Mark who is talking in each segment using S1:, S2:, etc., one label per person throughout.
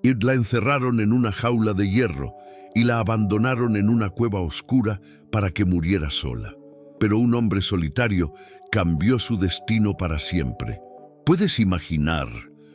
S1: y la encerraron en una jaula de hierro y la abandonaron en una cueva oscura para que muriera sola. Pero un hombre solitario cambió su destino para siempre. ¿Puedes imaginar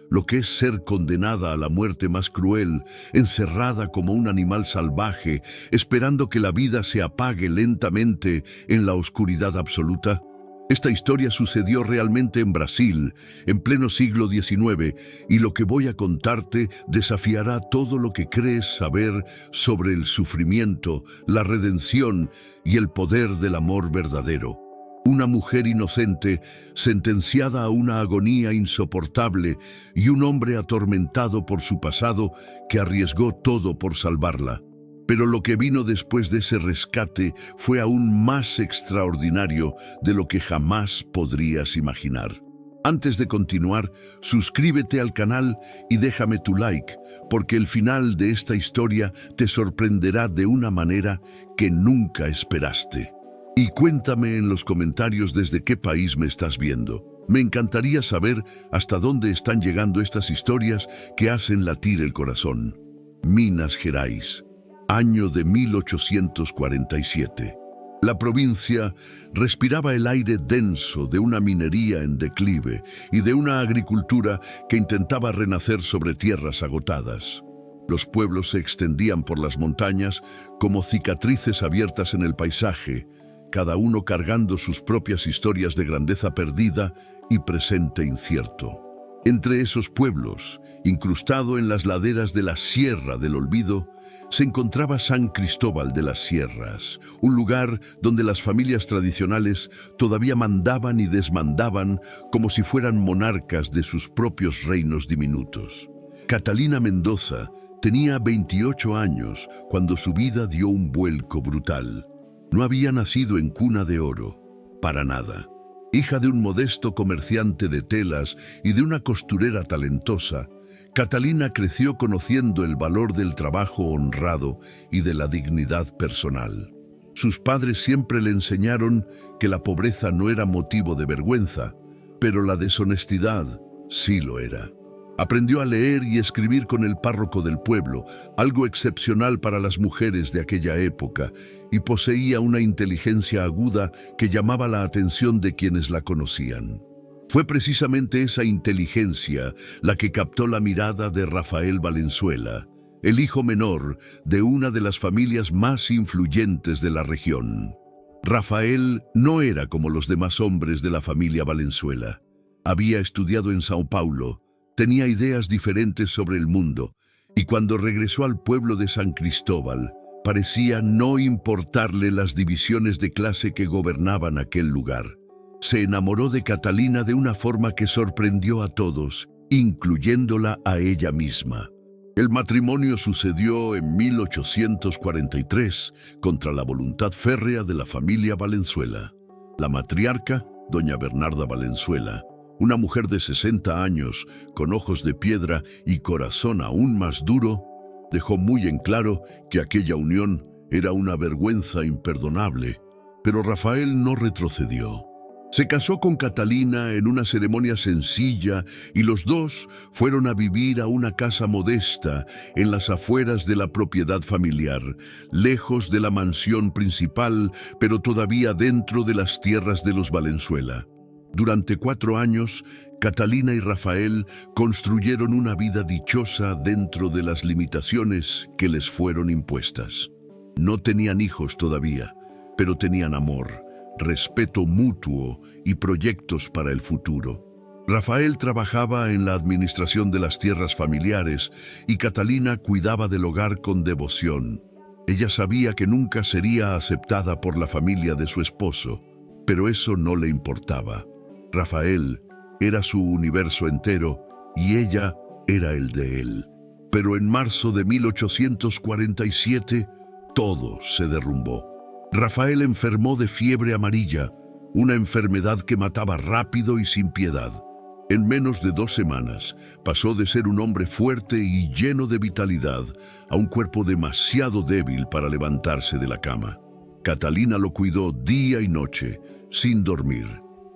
S1: lo que es ser condenada a la muerte más cruel, encerrada como un animal salvaje, esperando que la vida se apague lentamente en la oscuridad absoluta? Esta historia sucedió realmente en Brasil, en pleno siglo XIX, y lo que voy a contarte desafiará todo lo que crees saber sobre el sufrimiento, la redención y el poder del amor verdadero. Una mujer inocente, sentenciada a una agonía insoportable, y un hombre atormentado por su pasado que arriesgó todo por salvarla. Pero lo que vino después de ese rescate fue aún más extraordinario de lo que jamás podrías imaginar. Antes de continuar, suscríbete al canal y déjame tu like, porque el final de esta historia te sorprenderá de una manera que nunca esperaste. Y cuéntame en los comentarios desde qué país me estás viendo. Me encantaría saber hasta dónde están llegando estas historias que hacen latir el corazón. Minas Gerais, año de 1847. La provincia respiraba el aire denso de una minería en declive y de una agricultura que intentaba renacer sobre tierras agotadas. Los pueblos se extendían por las montañas como cicatrices abiertas en el paisaje, cada uno cargando sus propias historias de grandeza perdida y presente incierto. Entre esos pueblos, incrustado en las laderas de la Sierra del Olvido, se encontraba San Cristóbal de las Sierras, un lugar donde las familias tradicionales todavía mandaban y desmandaban como si fueran monarcas de sus propios reinos diminutos. Catalina Mendoza tenía 28 años cuando su vida dio un vuelco brutal. No había nacido en cuna de oro, para nada. Hija de un modesto comerciante de telas y de una costurera talentosa, Catalina creció conociendo el valor del trabajo honrado y de la dignidad personal. Sus padres siempre le enseñaron que la pobreza no era motivo de vergüenza, pero la deshonestidad sí lo era. Aprendió a leer y escribir con el párroco del pueblo, algo excepcional para las mujeres de aquella época, y poseía una inteligencia aguda que llamaba la atención de quienes la conocían. Fue precisamente esa inteligencia la que captó la mirada de Rafael Valenzuela, el hijo menor de una de las familias más influyentes de la región. Rafael no era como los demás hombres de la familia Valenzuela. Había estudiado en Sao Paulo, tenía ideas diferentes sobre el mundo, y cuando regresó al pueblo de San Cristóbal, parecía no importarle las divisiones de clase que gobernaban aquel lugar. Se enamoró de Catalina de una forma que sorprendió a todos, incluyéndola a ella misma. El matrimonio sucedió en 1843 contra la voluntad férrea de la familia Valenzuela. La matriarca, doña Bernarda Valenzuela, una mujer de 60 años, con ojos de piedra y corazón aún más duro, dejó muy en claro que aquella unión era una vergüenza imperdonable. Pero Rafael no retrocedió. Se casó con Catalina en una ceremonia sencilla y los dos fueron a vivir a una casa modesta en las afueras de la propiedad familiar, lejos de la mansión principal, pero todavía dentro de las tierras de los Valenzuela. Durante 4 años, Catalina y Rafael construyeron una vida dichosa dentro de las limitaciones que les fueron impuestas. No tenían hijos todavía, pero tenían amor, respeto mutuo y proyectos para el futuro. Rafael trabajaba en la administración de las tierras familiares y Catalina cuidaba del hogar con devoción. Ella sabía que nunca sería aceptada por la familia de su esposo, pero eso no le importaba. Rafael era su universo entero y ella era el de él. Pero en marzo de 1847, todo se derrumbó. Rafael enfermó de fiebre amarilla, una enfermedad que mataba rápido y sin piedad. En menos de 2 semanas, pasó de ser un hombre fuerte y lleno de vitalidad a un cuerpo demasiado débil para levantarse de la cama. Catalina lo cuidó día y noche, sin dormir,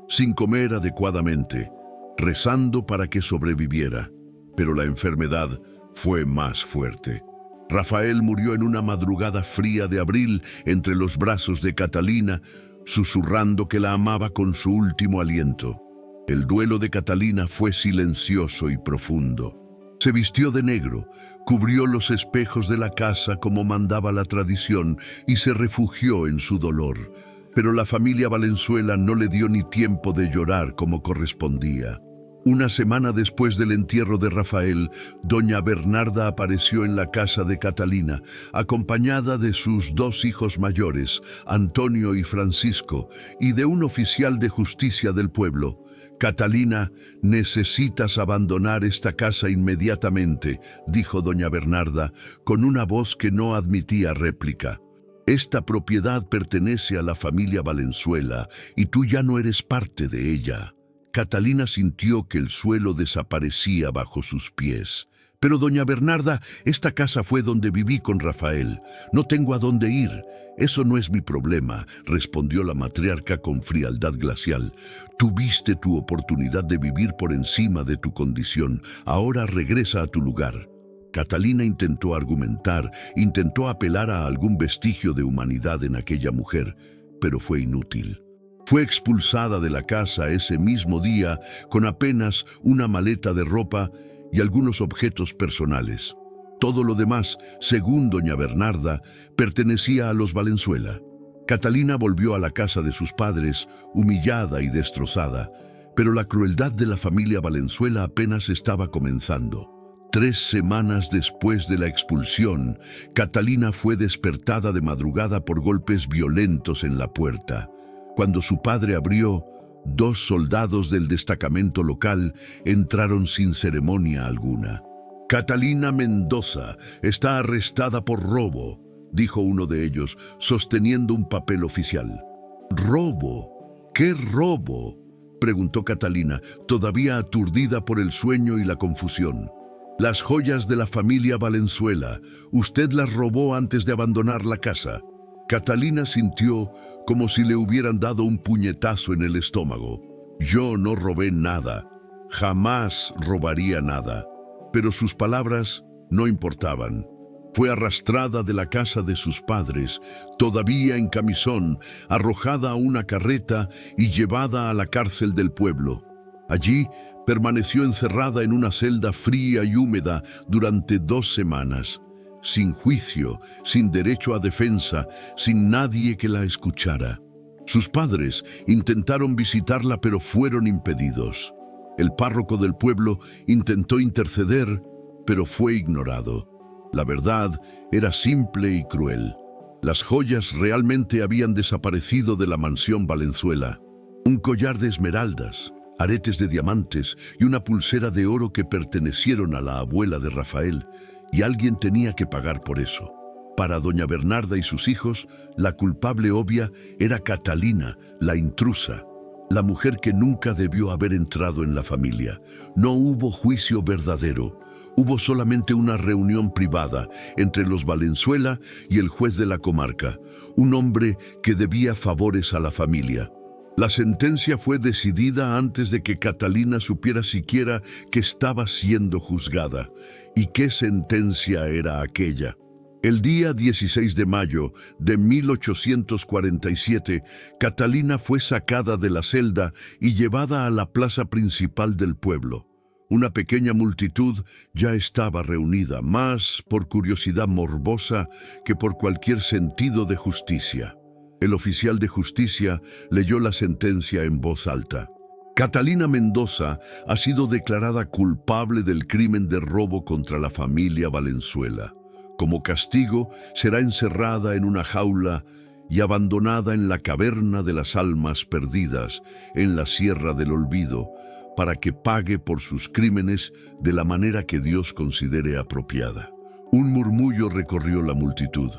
S1: sin comer adecuadamente, rezando para que sobreviviera. Pero la enfermedad fue más fuerte. Rafael murió en una madrugada fría de abril entre los brazos de Catalina, susurrando que la amaba con su último aliento. El duelo de Catalina fue silencioso y profundo. Se vistió de negro, cubrió los espejos de la casa como mandaba la tradición y se refugió en su dolor. Pero la familia Valenzuela no le dio ni tiempo de llorar como correspondía. Una semana después del entierro de Rafael, doña Bernarda apareció en la casa de Catalina, acompañada de sus dos hijos mayores, Antonio y Francisco, y de un oficial de justicia del pueblo. «Catalina, necesitas abandonar esta casa inmediatamente», dijo doña Bernarda, con una voz que no admitía réplica. «Esta propiedad pertenece a la familia Valenzuela y tú ya no eres parte de ella». Catalina sintió que el suelo desaparecía bajo sus pies. «Pero, doña Bernarda, esta casa fue donde viví con Rafael. No tengo a dónde ir. Eso no es mi problema», respondió la matriarca con frialdad glacial. «Tuviste tu oportunidad de vivir por encima de tu condición. Ahora regresa a tu lugar». Catalina intentó argumentar, intentó apelar a algún vestigio de humanidad en aquella mujer, pero fue inútil. Fue expulsada de la casa ese mismo día con apenas una maleta de ropa y algunos objetos personales. Todo lo demás, según doña Bernarda, pertenecía a los Valenzuela. Catalina volvió a la casa de sus padres, humillada y destrozada, pero la crueldad de la familia Valenzuela apenas estaba comenzando. 3 semanas después de la expulsión, Catalina fue despertada de madrugada por golpes violentos en la puerta. Cuando su padre abrió, 2 soldados del destacamento local entraron sin ceremonia alguna. «Catalina Mendoza está arrestada por robo», dijo uno de ellos, sosteniendo un papel oficial. «¿Robo? ¿Qué robo?», preguntó Catalina, todavía aturdida por el sueño y la confusión. «Las joyas de la familia Valenzuela. Usted las robó antes de abandonar la casa». Catalina sintió como si le hubieran dado un puñetazo en el estómago. «Yo no robé nada. Jamás robaría nada». Pero sus palabras no importaban. Fue arrastrada de la casa de sus padres, todavía en camisón, arrojada a una carreta y llevada a la cárcel del pueblo. Allí permaneció encerrada en una celda fría y húmeda durante 2 semanas. Sin juicio, sin derecho a defensa, sin nadie que la escuchara. Sus padres intentaron visitarla, pero fueron impedidos. El párroco del pueblo intentó interceder, pero fue ignorado. La verdad era simple y cruel. Las joyas realmente habían desaparecido de la mansión Valenzuela. Un collar de esmeraldas, aretes de diamantes y una pulsera de oro que pertenecieron a la abuela de Rafael, y alguien tenía que pagar por eso. Para doña Bernarda y sus hijos, la culpable obvia era Catalina, la intrusa, la mujer que nunca debió haber entrado en la familia. No hubo juicio verdadero. Hubo solamente una reunión privada entre los Valenzuela y el juez de la comarca, un hombre que debía favores a la familia. La sentencia fue decidida antes de que Catalina supiera siquiera que estaba siendo juzgada. ¿Y qué sentencia era aquella? El día 16 de mayo de 1847, Catalina fue sacada de la celda y llevada a la plaza principal del pueblo. Una pequeña multitud ya estaba reunida, más por curiosidad morbosa que por cualquier sentido de justicia. El oficial de justicia leyó la sentencia en voz alta. Catalina Mendoza ha sido declarada culpable del crimen de robo contra la familia Valenzuela. Como castigo, será encerrada en una jaula y abandonada en la caverna de las almas perdidas, en la Sierra del Olvido, para que pague por sus crímenes de la manera que Dios considere apropiada. Un murmullo recorrió la multitud.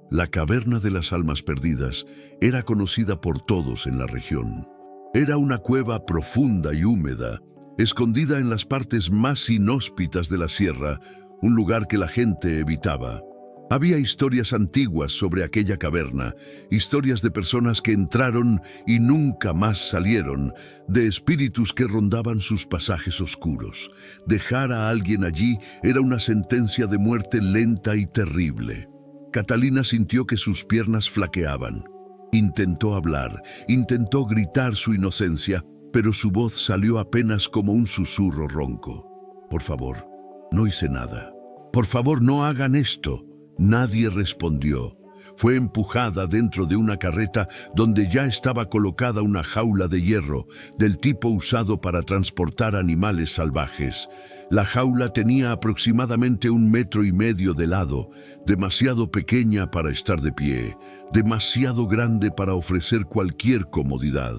S1: La caverna de las almas perdidas era conocida por todos en la región. Era una cueva profunda y húmeda, escondida en las partes más inhóspitas de la sierra, un lugar que la gente evitaba. Había historias antiguas sobre aquella caverna, historias de personas que entraron y nunca más salieron, de espíritus que rondaban sus pasajes oscuros. Dejar a alguien allí era una sentencia de muerte lenta y terrible. Catalina sintió que sus piernas flaqueaban. Intentó hablar, intentó gritar su inocencia, pero su voz salió apenas como un susurro ronco. «Por favor, no hice nada. Por favor, no hagan esto». Nadie respondió. Fue empujada dentro de una carreta donde ya estaba colocada una jaula de hierro, del tipo usado para transportar animales salvajes. La jaula tenía aproximadamente 1,5 metros de lado, demasiado pequeña para estar de pie, demasiado grande para ofrecer cualquier comodidad.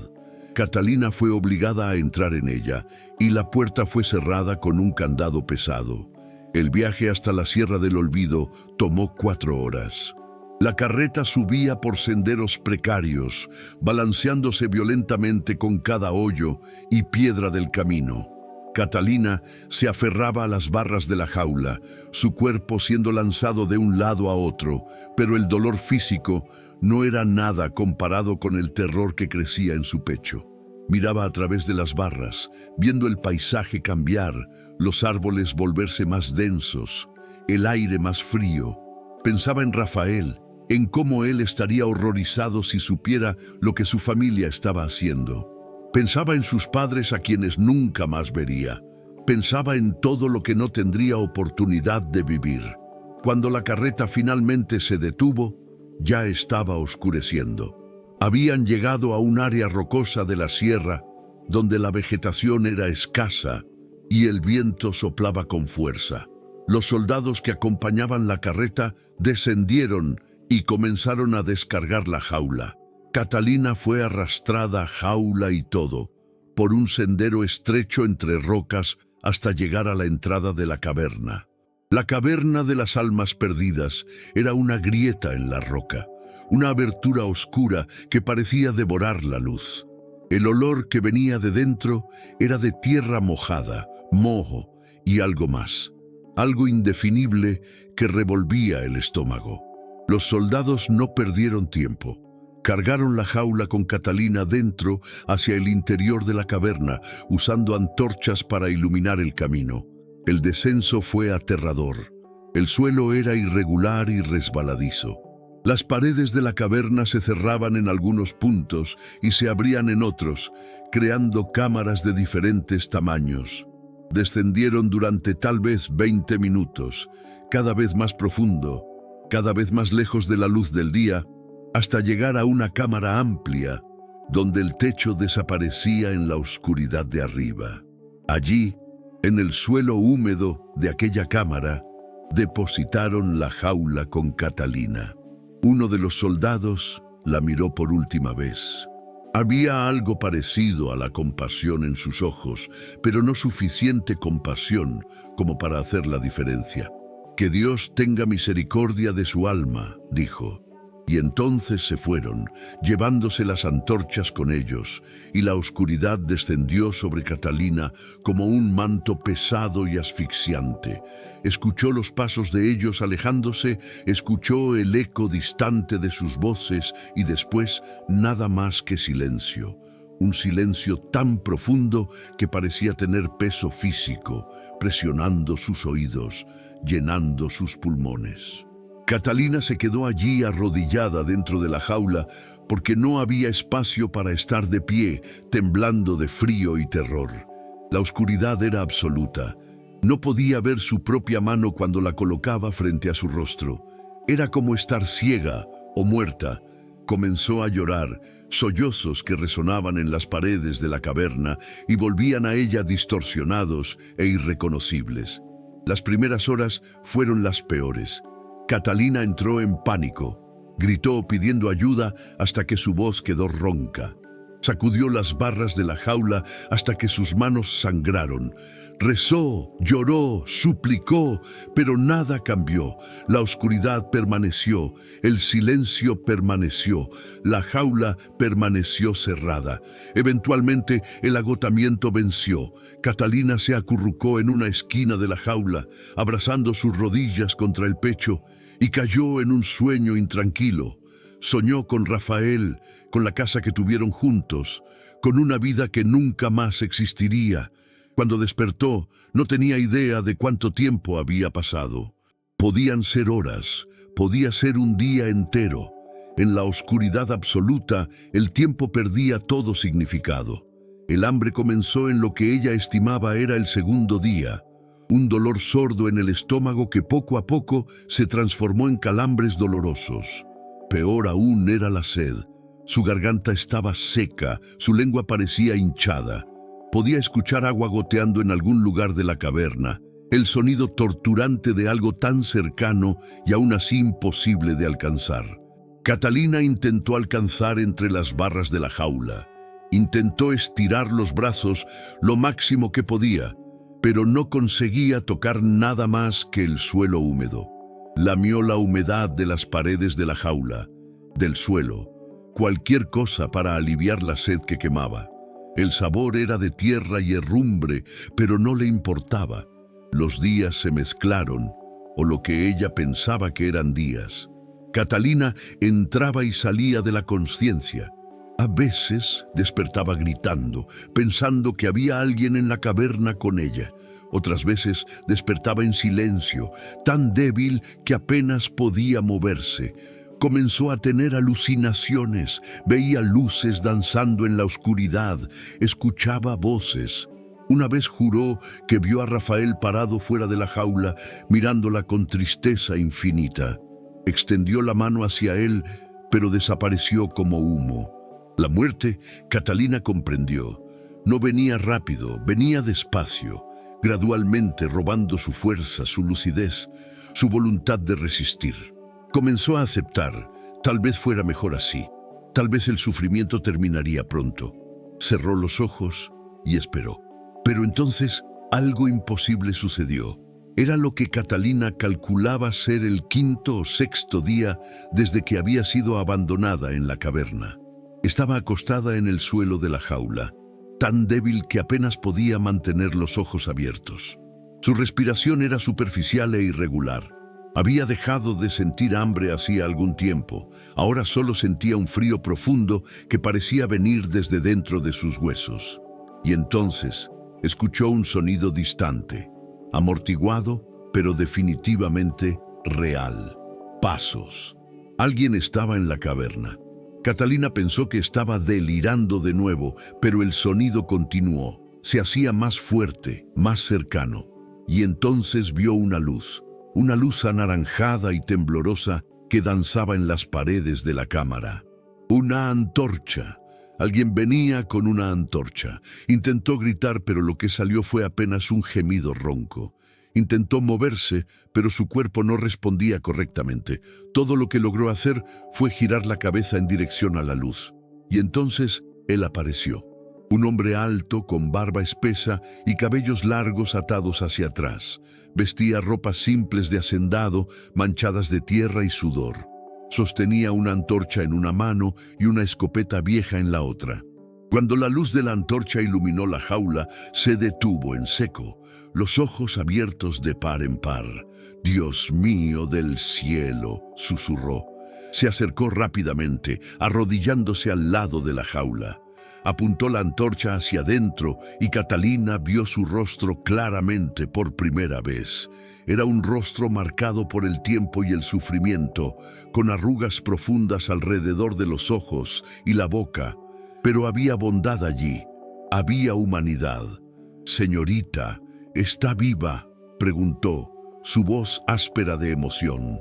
S1: Catalina fue obligada a entrar en ella, y la puerta fue cerrada con un candado pesado. El viaje hasta la Sierra del Olvido tomó 4 horas. La carreta subía por senderos precarios, balanceándose violentamente con cada hoyo y piedra del camino. Catalina se aferraba a las barras de la jaula, su cuerpo siendo lanzado de un lado a otro, pero el dolor físico no era nada comparado con el terror que crecía en su pecho. Miraba a través de las barras, viendo el paisaje cambiar, los árboles volverse más densos, el aire más frío. Pensaba en Rafael, en cómo él estaría horrorizado si supiera lo que su familia estaba haciendo. Pensaba en sus padres a quienes nunca más vería. Pensaba en todo lo que no tendría oportunidad de vivir. Cuando la carreta finalmente se detuvo, ya estaba oscureciendo. Habían llegado a un área rocosa de la sierra, donde la vegetación era escasa y el viento soplaba con fuerza. Los soldados que acompañaban la carreta descendieron y comenzaron a descargar la jaula. Catalina fue arrastrada, jaula y todo, por un sendero estrecho entre rocas hasta llegar a la entrada de la caverna. La caverna de las almas perdidas era una grieta en la roca, una abertura oscura que parecía devorar la luz. El olor que venía de dentro era de tierra mojada, moho y algo más, algo indefinible que revolvía el estómago. Los soldados no perdieron tiempo. Cargaron la jaula con Catalina dentro hacia el interior de la caverna, usando antorchas para iluminar el camino. El descenso fue aterrador. El suelo era irregular y resbaladizo. Las paredes de la caverna se cerraban en algunos puntos y se abrían en otros, creando cámaras de diferentes tamaños. Descendieron durante tal vez 20 minutos, cada vez más profundo, cada vez más lejos de la luz del día, hasta llegar a una cámara amplia, donde el techo desaparecía en la oscuridad de arriba. Allí, en el suelo húmedo de aquella cámara, depositaron la jaula con Catalina. Uno de los soldados la miró por última vez. Había algo parecido a la compasión en sus ojos, pero no suficiente compasión como para hacer la diferencia. «Que Dios tenga misericordia de su alma», dijo. Y entonces se fueron, llevándose las antorchas con ellos, y la oscuridad descendió sobre Catalina como un manto pesado y asfixiante. Escuchó los pasos de ellos alejándose, escuchó el eco distante de sus voces y después nada más que silencio. Un silencio tan profundo que parecía tener peso físico, presionando sus oídos, llenando sus pulmones. Catalina se quedó allí arrodillada dentro de la jaula porque no había espacio para estar de pie, temblando de frío y terror. La oscuridad era absoluta. No podía ver su propia mano cuando la colocaba frente a su rostro. Era como estar ciega o muerta. Comenzó a llorar, sollozos que resonaban en las paredes de la caverna y volvían a ella distorsionados e irreconocibles. Las primeras horas fueron las peores. Catalina entró en pánico, gritó pidiendo ayuda hasta que su voz quedó ronca. Sacudió las barras de la jaula hasta que sus manos sangraron. Rezó, lloró, suplicó, pero nada cambió. La oscuridad permaneció, el silencio permaneció, la jaula permaneció cerrada. Eventualmente el agotamiento venció. Catalina se acurrucó en una esquina de la jaula, abrazando sus rodillas contra el pecho, y cayó en un sueño intranquilo. Soñó con Rafael, con la casa que tuvieron juntos, con una vida que nunca más existiría. Cuando despertó, no tenía idea de cuánto tiempo había pasado. Podían ser horas, podía ser un día entero. En la oscuridad absoluta, el tiempo perdía todo significado. El hambre comenzó en lo que ella estimaba era el segundo día. Un dolor sordo en el estómago que poco a poco se transformó en calambres dolorosos. Peor aún era la sed. Su garganta estaba seca, su lengua parecía hinchada. Podía escuchar agua goteando en algún lugar de la caverna, el sonido torturante de algo tan cercano y aún así imposible de alcanzar. Catalina intentó alcanzar entre las barras de la jaula. Intentó estirar los brazos lo máximo que podía, pero no conseguía tocar nada más que el suelo húmedo. Lamió la humedad de las paredes de la jaula, del suelo, cualquier cosa para aliviar la sed que quemaba. El sabor era de tierra y herrumbre, pero no le importaba. Los días se mezclaron, o lo que ella pensaba que eran días. Catalina entraba y salía de la conciencia. A veces despertaba gritando, pensando que había alguien en la caverna con ella. Otras veces despertaba en silencio, tan débil que apenas podía moverse. Comenzó a tener alucinaciones, veía luces danzando en la oscuridad, escuchaba voces. Una vez juró que vio a Rafael parado fuera de la jaula, mirándola con tristeza infinita. Extendió la mano hacia él, pero desapareció como humo. La muerte, Catalina comprendió. No venía rápido, venía despacio, gradualmente robando su fuerza, su lucidez, su voluntad de resistir. Comenzó a aceptar, tal vez fuera mejor así, tal vez el sufrimiento terminaría pronto. Cerró los ojos y esperó. Pero entonces algo imposible sucedió. Era lo que Catalina calculaba ser el quinto o sexto día desde que había sido abandonada en la caverna. Estaba acostada en el suelo de la jaula, tan débil que apenas podía mantener los ojos abiertos. Su respiración era superficial e irregular. Había dejado de sentir hambre hacía algún tiempo. Ahora solo sentía un frío profundo que parecía venir desde dentro de sus huesos. Y entonces escuchó un sonido distante, amortiguado, pero definitivamente real. Pasos. Alguien estaba en la caverna. Catalina pensó que estaba delirando de nuevo, pero el sonido continuó. Se hacía más fuerte, más cercano. Y entonces vio una luz anaranjada y temblorosa que danzaba en las paredes de la cámara. Una antorcha. Alguien venía con una antorcha. Intentó gritar, pero lo que salió fue apenas un gemido ronco. Intentó moverse, pero su cuerpo no respondía correctamente. Todo lo que logró hacer fue girar la cabeza en dirección a la luz. Y entonces él apareció. Un hombre alto, con barba espesa y cabellos largos atados hacia atrás. Vestía ropas simples de hacendado, manchadas de tierra y sudor. Sostenía una antorcha en una mano y una escopeta vieja en la otra. Cuando la luz de la antorcha iluminó la jaula, se detuvo en seco, los ojos abiertos de par en par. «Dios mío del cielo», susurró. Se acercó rápidamente, arrodillándose al lado de la jaula. Apuntó la antorcha hacia adentro y Catalina vio su rostro claramente por primera vez. Era un rostro marcado por el tiempo y el sufrimiento, con arrugas profundas alrededor de los ojos y la boca. Pero había bondad allí, había humanidad. «Señorita, ¿está viva?», preguntó, su voz áspera de emoción.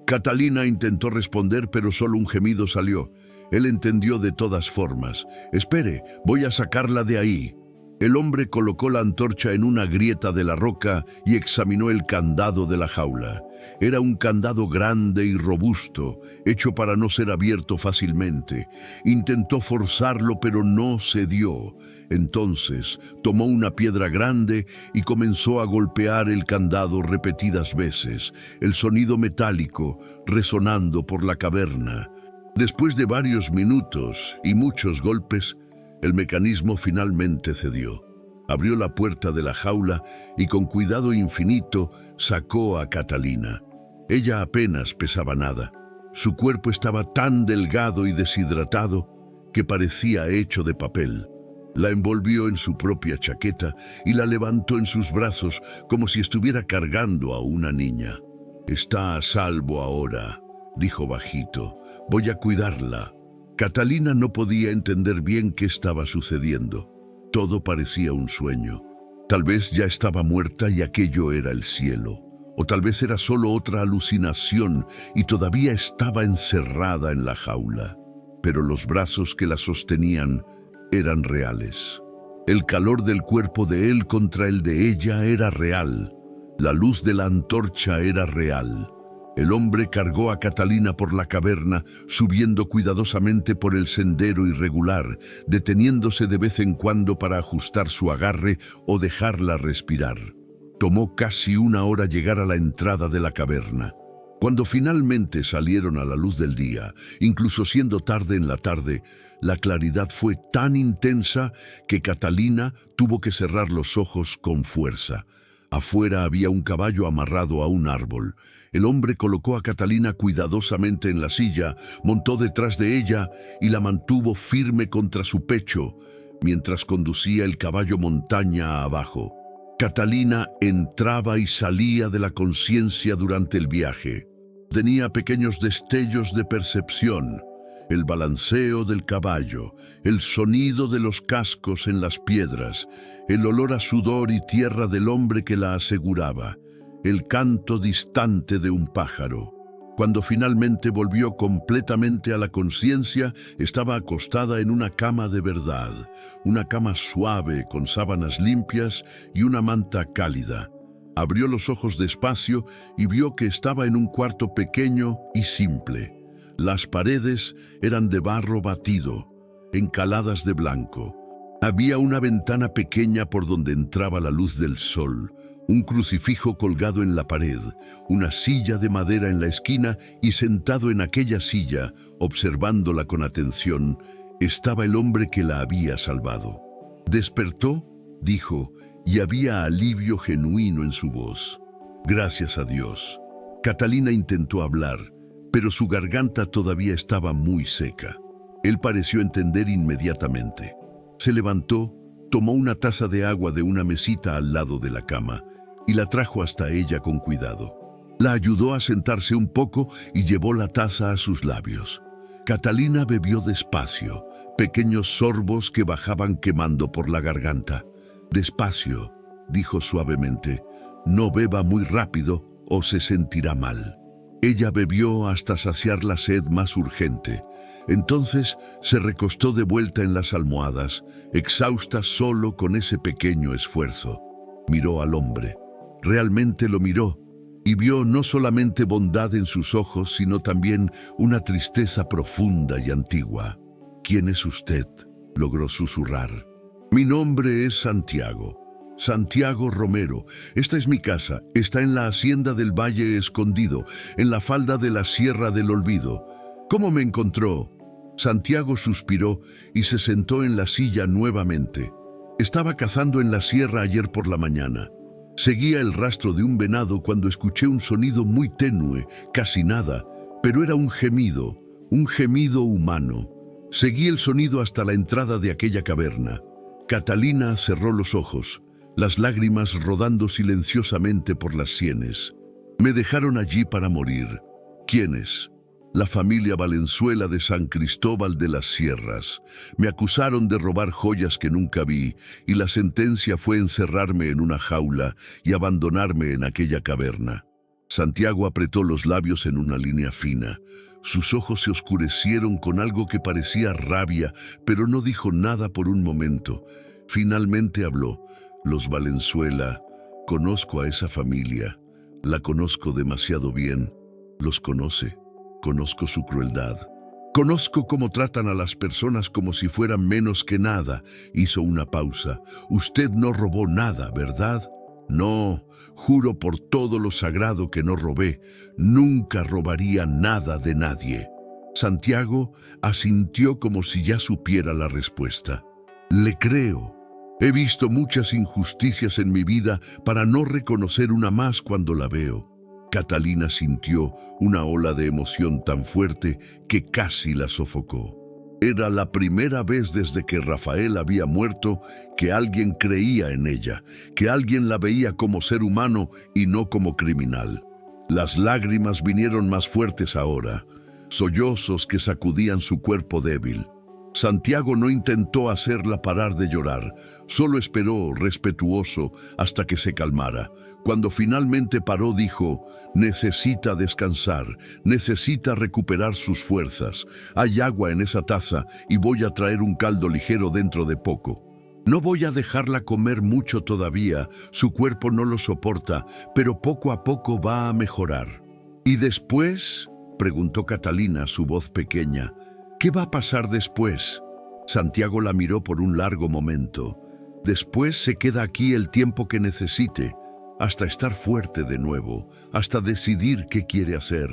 S1: Catalina intentó responder, pero solo un gemido salió. Él entendió de todas formas. «Espere, voy a sacarla de ahí». El hombre colocó la antorcha en una grieta de la roca y examinó el candado de la jaula. Era un candado grande y robusto, hecho para no ser abierto fácilmente. Intentó forzarlo, pero no cedió. Entonces tomó una piedra grande y comenzó a golpear el candado repetidas veces, el sonido metálico resonando por la caverna. Después de varios minutos y muchos golpes, el mecanismo finalmente cedió. Abrió la puerta de la jaula y con cuidado infinito sacó a Catalina. Ella apenas pesaba nada. Su cuerpo estaba tan delgado y deshidratado que parecía hecho de papel. La envolvió en su propia chaqueta y la levantó en sus brazos como si estuviera cargando a una niña. «Está a salvo ahora», dijo bajito. «Voy a cuidarla». Catalina no podía entender bien qué estaba sucediendo. Todo parecía un sueño. Tal vez ya estaba muerta y aquello era el cielo. O tal vez era solo otra alucinación y todavía estaba encerrada en la jaula. Pero los brazos que la sostenían eran reales. El calor del cuerpo de él contra el de ella era real. La luz de la antorcha era real. El hombre cargó a Catalina por la caverna, subiendo cuidadosamente por el sendero irregular, deteniéndose de vez en cuando para ajustar su agarre o dejarla respirar. Tomó casi una hora llegar a la entrada de la caverna. Cuando finalmente salieron a la luz del día, incluso siendo tarde en la tarde, la claridad fue tan intensa que Catalina tuvo que cerrar los ojos con fuerza. Afuera había un caballo amarrado a un árbol. El hombre colocó a Catalina cuidadosamente en la silla, montó detrás de ella y la mantuvo firme contra su pecho, mientras conducía el caballo montaña abajo. Catalina entraba y salía de la conciencia durante el viaje. Tenía pequeños destellos de percepción. El balanceo del caballo, el sonido de los cascos en las piedras, el olor a sudor y tierra del hombre que la aseguraba, el canto distante de un pájaro. Cuando finalmente volvió completamente a la conciencia, estaba acostada en una cama de verdad, una cama suave con sábanas limpias y una manta cálida. Abrió los ojos despacio y vio que estaba en un cuarto pequeño y simple. Las paredes eran de barro batido, encaladas de blanco. Había una ventana pequeña por donde entraba la luz del sol, un crucifijo colgado en la pared, una silla de madera en la esquina y sentado en aquella silla, observándola con atención, estaba el hombre que la había salvado. «Despertó», dijo, y había alivio genuino en su voz. «Gracias a Dios». Catalina intentó hablar, pero su garganta todavía estaba muy seca. Él pareció entender inmediatamente. Se levantó, tomó una taza de agua de una mesita al lado de la cama y la trajo hasta ella con cuidado. La ayudó a sentarse un poco y llevó la taza a sus labios. Catalina bebió despacio, pequeños sorbos que bajaban quemando por la garganta. «Despacio», dijo suavemente, «no beba muy rápido o se sentirá mal». Ella bebió hasta saciar la sed más urgente. Entonces se recostó de vuelta en las almohadas, exhausta solo con ese pequeño esfuerzo. Miró al hombre. Realmente lo miró y vio no solamente bondad en sus ojos, sino también una tristeza profunda y antigua. «¿Quién es usted?», logró susurrar. «Mi nombre es Santiago. Santiago Romero. Esta es mi casa. Está en la hacienda del Valle Escondido, en la falda de la Sierra del Olvido. ¿Cómo me encontró?». Santiago suspiró y se sentó en la silla nuevamente. «Estaba cazando en la sierra ayer por la mañana. Seguía el rastro de un venado cuando escuché un sonido muy tenue, casi nada, pero era un gemido humano. Seguí el sonido hasta la entrada de aquella caverna». Catalina cerró los ojos, las lágrimas rodando silenciosamente por las sienes. «Me dejaron allí para morir». «¿Quiénes?». «La familia Valenzuela de San Cristóbal de las Sierras. Me acusaron de robar joyas que nunca vi y la sentencia fue encerrarme en una jaula y abandonarme en aquella caverna». Santiago apretó los labios en una línea fina. Sus ojos se oscurecieron con algo que parecía rabia, pero no dijo nada por un momento. Finalmente habló. Los Valenzuela, conozco a esa familia. La conozco demasiado bien. Los conoce. Conozco su crueldad. Conozco cómo tratan a las personas como si fueran menos que nada. Hizo una pausa. Usted no robó nada, ¿verdad? No, juro por todo lo sagrado que no robé. Nunca robaría nada de nadie. Santiago asintió como si ya supiera la respuesta. Le creo. He visto muchas injusticias en mi vida para no reconocer una más cuando la veo. Catalina sintió una ola de emoción tan fuerte que casi la sofocó. Era la primera vez desde que Rafael había muerto que alguien creía en ella, que alguien la veía como ser humano y no como criminal. Las lágrimas vinieron más fuertes ahora, sollozos que sacudían su cuerpo débil. Santiago no intentó hacerla parar de llorar, solo esperó, respetuoso, hasta que se calmara. Cuando finalmente paró, dijo: necesita descansar, necesita recuperar sus fuerzas. Hay agua en esa taza y voy a traer un caldo ligero dentro de poco. No voy a dejarla comer mucho todavía, su cuerpo no lo soporta, pero poco a poco va a mejorar. ¿Y después?, preguntó Catalina, su voz pequeña. ¿Qué va a pasar después? Santiago la miró por un largo momento. Después se queda aquí el tiempo que necesite, hasta estar fuerte de nuevo, hasta decidir qué quiere hacer.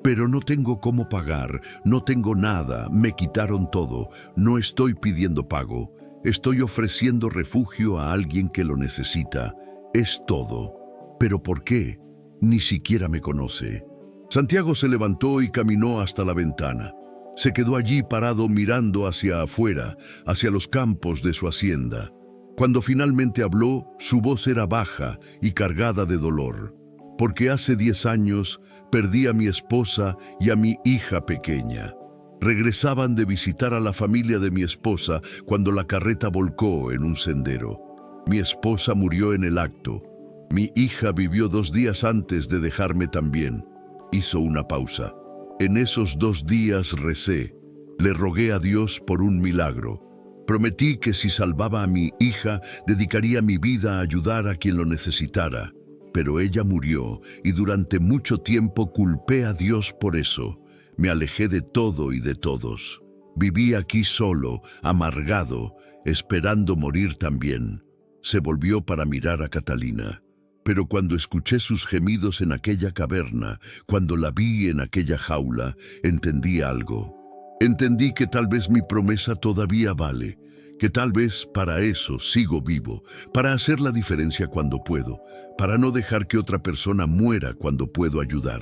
S1: Pero no tengo cómo pagar, no tengo nada, me quitaron todo, no estoy pidiendo pago, estoy ofreciendo refugio a alguien que lo necesita. Es todo. ¿Pero por qué? Ni siquiera me conoce. Santiago se levantó y caminó hasta la ventana. Se quedó allí parado mirando hacia afuera, hacia los campos de su hacienda. Cuando finalmente habló, su voz era baja y cargada de dolor. Porque hace 10 años perdí a mi esposa y a mi hija pequeña. Regresaban de visitar a la familia de mi esposa cuando la carreta volcó en un sendero. Mi esposa murió en el acto. Mi hija vivió 2 días antes de dejarme también. Hizo una pausa. En esos 2 días recé, le rogué a Dios por un milagro. Prometí que si salvaba a mi hija, dedicaría mi vida a ayudar a quien lo necesitara. Pero ella murió y durante mucho tiempo culpé a Dios por eso. Me alejé de todo y de todos. Viví aquí solo, amargado, esperando morir también. Se volvió para mirar a Catalina. Pero cuando escuché sus gemidos en aquella caverna, cuando la vi en aquella jaula, entendí algo. Entendí que tal vez mi promesa todavía vale, que tal vez para eso sigo vivo, para hacer la diferencia cuando puedo, para no dejar que otra persona muera cuando puedo ayudar.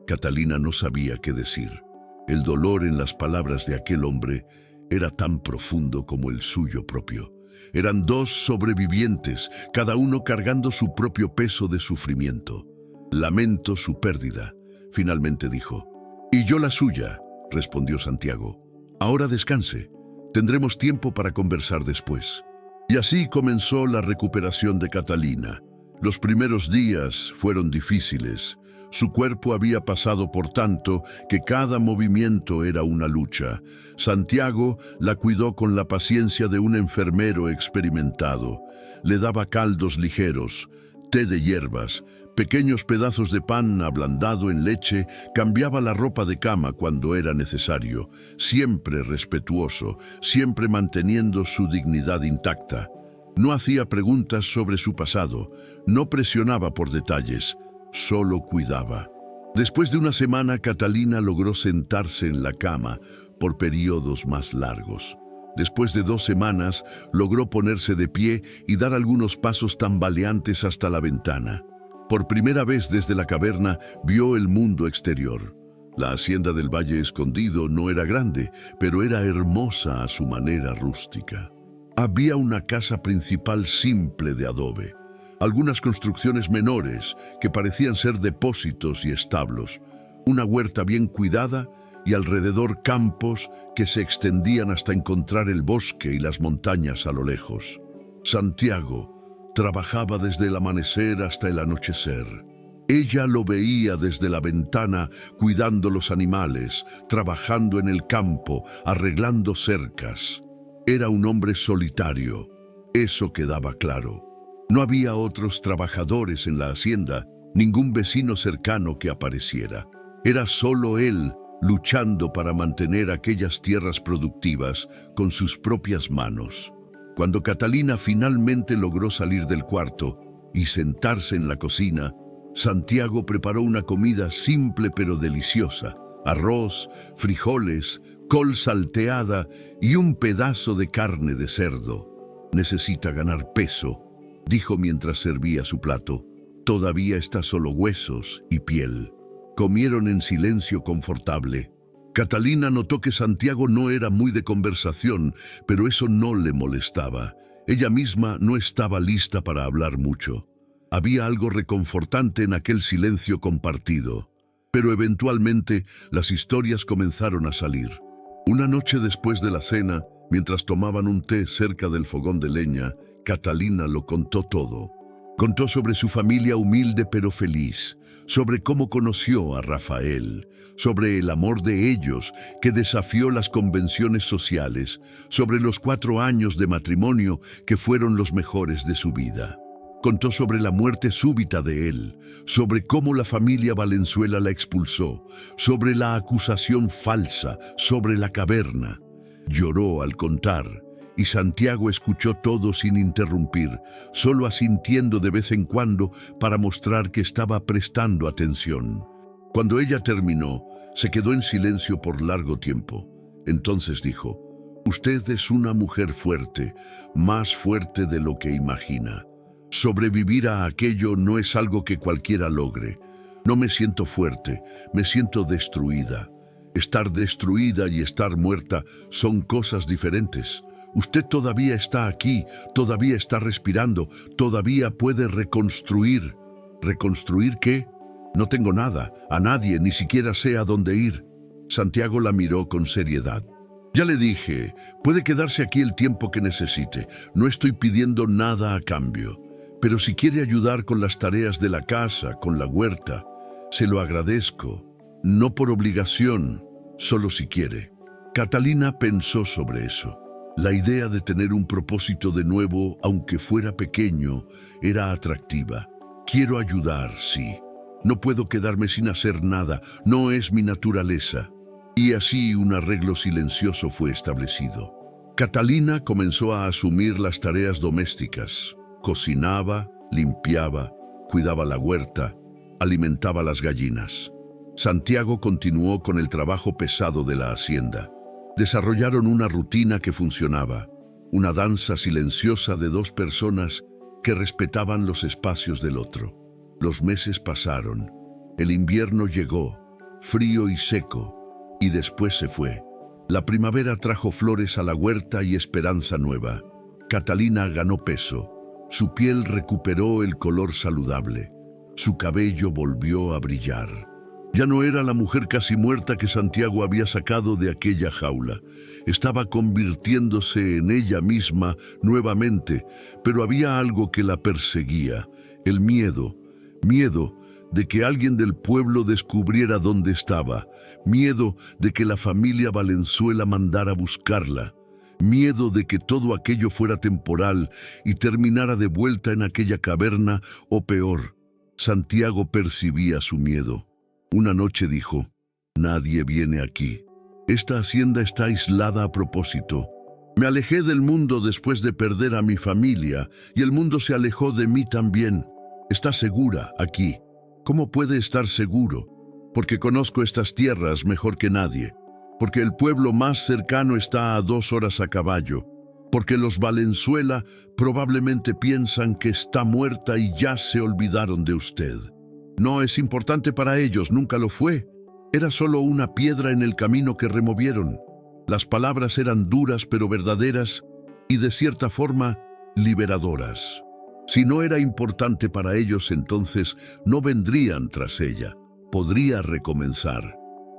S1: Catalina no sabía qué decir. El dolor en las palabras de aquel hombre era tan profundo como el suyo propio. Eran 2 sobrevivientes, cada uno cargando su propio peso de sufrimiento. Lamento su pérdida, finalmente dijo. Y yo la suya, respondió Santiago. Ahora descanse, tendremos tiempo para conversar después. Y así comenzó la recuperación de Catalina. Los primeros días fueron difíciles. Su cuerpo había pasado por tanto que cada movimiento era una lucha. Santiago la cuidó con la paciencia de un enfermero experimentado. Le daba caldos ligeros, té de hierbas, pequeños pedazos de pan ablandado en leche, cambiaba la ropa de cama cuando era necesario, siempre respetuoso, siempre manteniendo su dignidad intacta. No hacía preguntas sobre su pasado, no presionaba por detalles, solo cuidaba. Después de una semana, Catalina logró sentarse en la cama por periodos más largos. Después de 2 semanas, logró ponerse de pie y dar algunos pasos tambaleantes hasta la ventana. Por primera vez desde la caverna, vio el mundo exterior. La hacienda del Valle Escondido no era grande, pero era hermosa a su manera rústica. Había una casa principal simple de adobe. Algunas construcciones menores que parecían ser depósitos y establos, una huerta bien cuidada y alrededor campos que se extendían hasta encontrar el bosque y las montañas a lo lejos. Santiago trabajaba desde el amanecer hasta el anochecer. Ella lo veía desde la ventana cuidando los animales, trabajando en el campo, arreglando cercas. Era un hombre solitario. Eso quedaba claro. No había otros trabajadores en la hacienda, ningún vecino cercano que apareciera. Era solo él luchando para mantener aquellas tierras productivas con sus propias manos. Cuando Catalina finalmente logró salir del cuarto y sentarse en la cocina, Santiago preparó una comida simple pero deliciosa: arroz, frijoles, col salteada y un pedazo de carne de cerdo. «Necesita ganar peso», dijo mientras servía su plato. «Todavía está solo huesos y piel». Comieron en silencio confortable. Catalina notó que Santiago no era muy de conversación, pero eso no le molestaba. Ella misma no estaba lista para hablar mucho. Había algo reconfortante en aquel silencio compartido. Pero eventualmente las historias comenzaron a salir. Una noche después de la cena, mientras tomaban un té cerca del fogón de leña, Catalina lo contó todo. Contó sobre su familia humilde pero feliz, sobre cómo conoció a Rafael, sobre el amor de ellos que desafió las convenciones sociales, sobre los 4 años de matrimonio que fueron los mejores de su vida. Contó sobre la muerte súbita de él, sobre cómo la familia Valenzuela la expulsó, sobre la acusación falsa, sobre la caverna. Lloró al contar, y Santiago escuchó todo sin interrumpir, solo asintiendo de vez en cuando para mostrar que estaba prestando atención. Cuando ella terminó, se quedó en silencio por largo tiempo. Entonces dijo: «Usted es una mujer fuerte, más fuerte de lo que imagina. Sobrevivir a aquello no es algo que cualquiera logre. No me siento fuerte, me siento destruida. Estar destruida y estar muerta son cosas diferentes. Usted todavía está aquí, todavía está respirando, todavía puede reconstruir». «¿Reconstruir qué? No tengo nada, a nadie, ni siquiera sé a dónde ir». Santiago la miró con seriedad. «Ya le dije, puede quedarse aquí el tiempo que necesite. No estoy pidiendo nada a cambio. Pero si quiere ayudar con las tareas de la casa, con la huerta, se lo agradezco. No por obligación, solo si quiere». Catalina pensó sobre eso. La idea de tener un propósito de nuevo, aunque fuera pequeño, era atractiva. «Quiero ayudar, sí. No puedo quedarme sin hacer nada, no es mi naturaleza». Y así un arreglo silencioso fue establecido. Catalina comenzó a asumir las tareas domésticas. Cocinaba, limpiaba, cuidaba la huerta, alimentaba las gallinas. Santiago continuó con el trabajo pesado de la hacienda. Desarrollaron una rutina que funcionaba, una danza silenciosa de 2 personas que respetaban los espacios del otro. Los meses pasaron, el invierno llegó, frío y seco, y después se fue. La primavera trajo flores a la huerta y esperanza nueva. Catalina ganó peso, su piel recuperó el color saludable, su cabello volvió a brillar. Ya no era la mujer casi muerta que Santiago había sacado de aquella jaula. Estaba convirtiéndose en ella misma nuevamente, pero había algo que la perseguía: el miedo. Miedo de que alguien del pueblo descubriera dónde estaba. Miedo de que la familia Valenzuela mandara a buscarla. Miedo de que todo aquello fuera temporal y terminara de vuelta en aquella caverna, o peor. Santiago percibía su miedo. Una noche dijo: «Nadie viene aquí. Esta hacienda está aislada a propósito. Me alejé del mundo después de perder a mi familia, y el mundo se alejó de mí también. Está segura aquí». «¿Cómo puede estar seguro?» «Porque conozco estas tierras mejor que nadie. Porque el pueblo más cercano está a 2 horas a caballo. Porque los Valenzuela probablemente piensan que está muerta y ya se olvidaron de usted. No es importante para ellos, nunca lo fue. Era solo una piedra en el camino que removieron». Las palabras eran duras pero verdaderas y de cierta forma liberadoras. Si no era importante para ellos, entonces no vendrían tras ella. Podría recomenzar.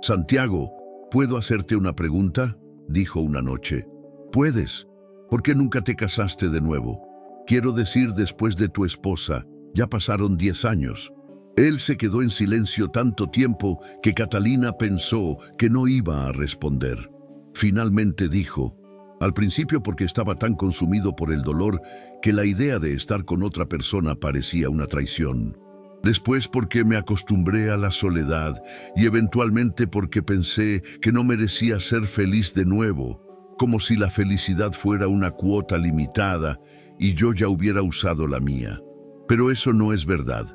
S1: «Santiago, ¿puedo hacerte una pregunta?», dijo una noche. «Puedes. ¿Por qué nunca te casaste de nuevo? Quiero decir, después de tu esposa, ya pasaron 10 años». Él se quedó en silencio tanto tiempo que Catalina pensó que no iba a responder. Finalmente dijo: Al principio porque estaba tan consumido por el dolor que la idea de estar con otra persona parecía una traición. Después porque me acostumbré a la soledad y eventualmente porque pensé que no merecía ser feliz de nuevo, como si la felicidad fuera una cuota limitada y yo ya hubiera usado la mía. Pero eso no es verdad.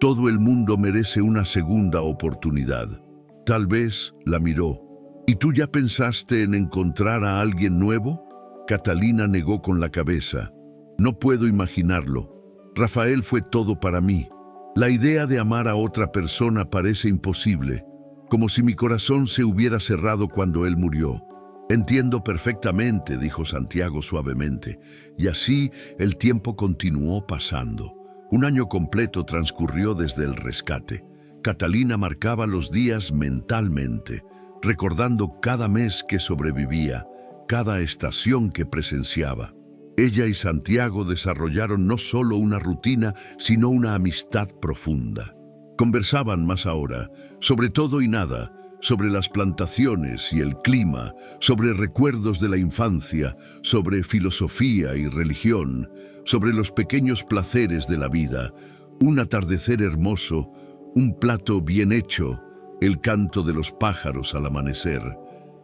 S1: Todo el mundo merece una segunda oportunidad. Tal vez la miró. ¿Y tú ya pensaste en encontrar a alguien nuevo? Catalina negó con la cabeza. No puedo imaginarlo. Rafael fue todo para mí. La idea de amar a otra persona parece imposible, como si mi corazón se hubiera cerrado cuando él murió. Entiendo perfectamente, dijo Santiago suavemente, y así el tiempo continuó pasando. Un año completo transcurrió desde el rescate. Catalina marcaba los días mentalmente, recordando cada mes que sobrevivía, cada estación que presenciaba. Ella y Santiago desarrollaron no solo una rutina, sino una amistad profunda. Conversaban más ahora, sobre todo y nada, sobre las plantaciones y el clima, sobre recuerdos de la infancia, sobre filosofía y religión, sobre los pequeños placeres de la vida, un atardecer hermoso, un plato bien hecho, el canto de los pájaros al amanecer.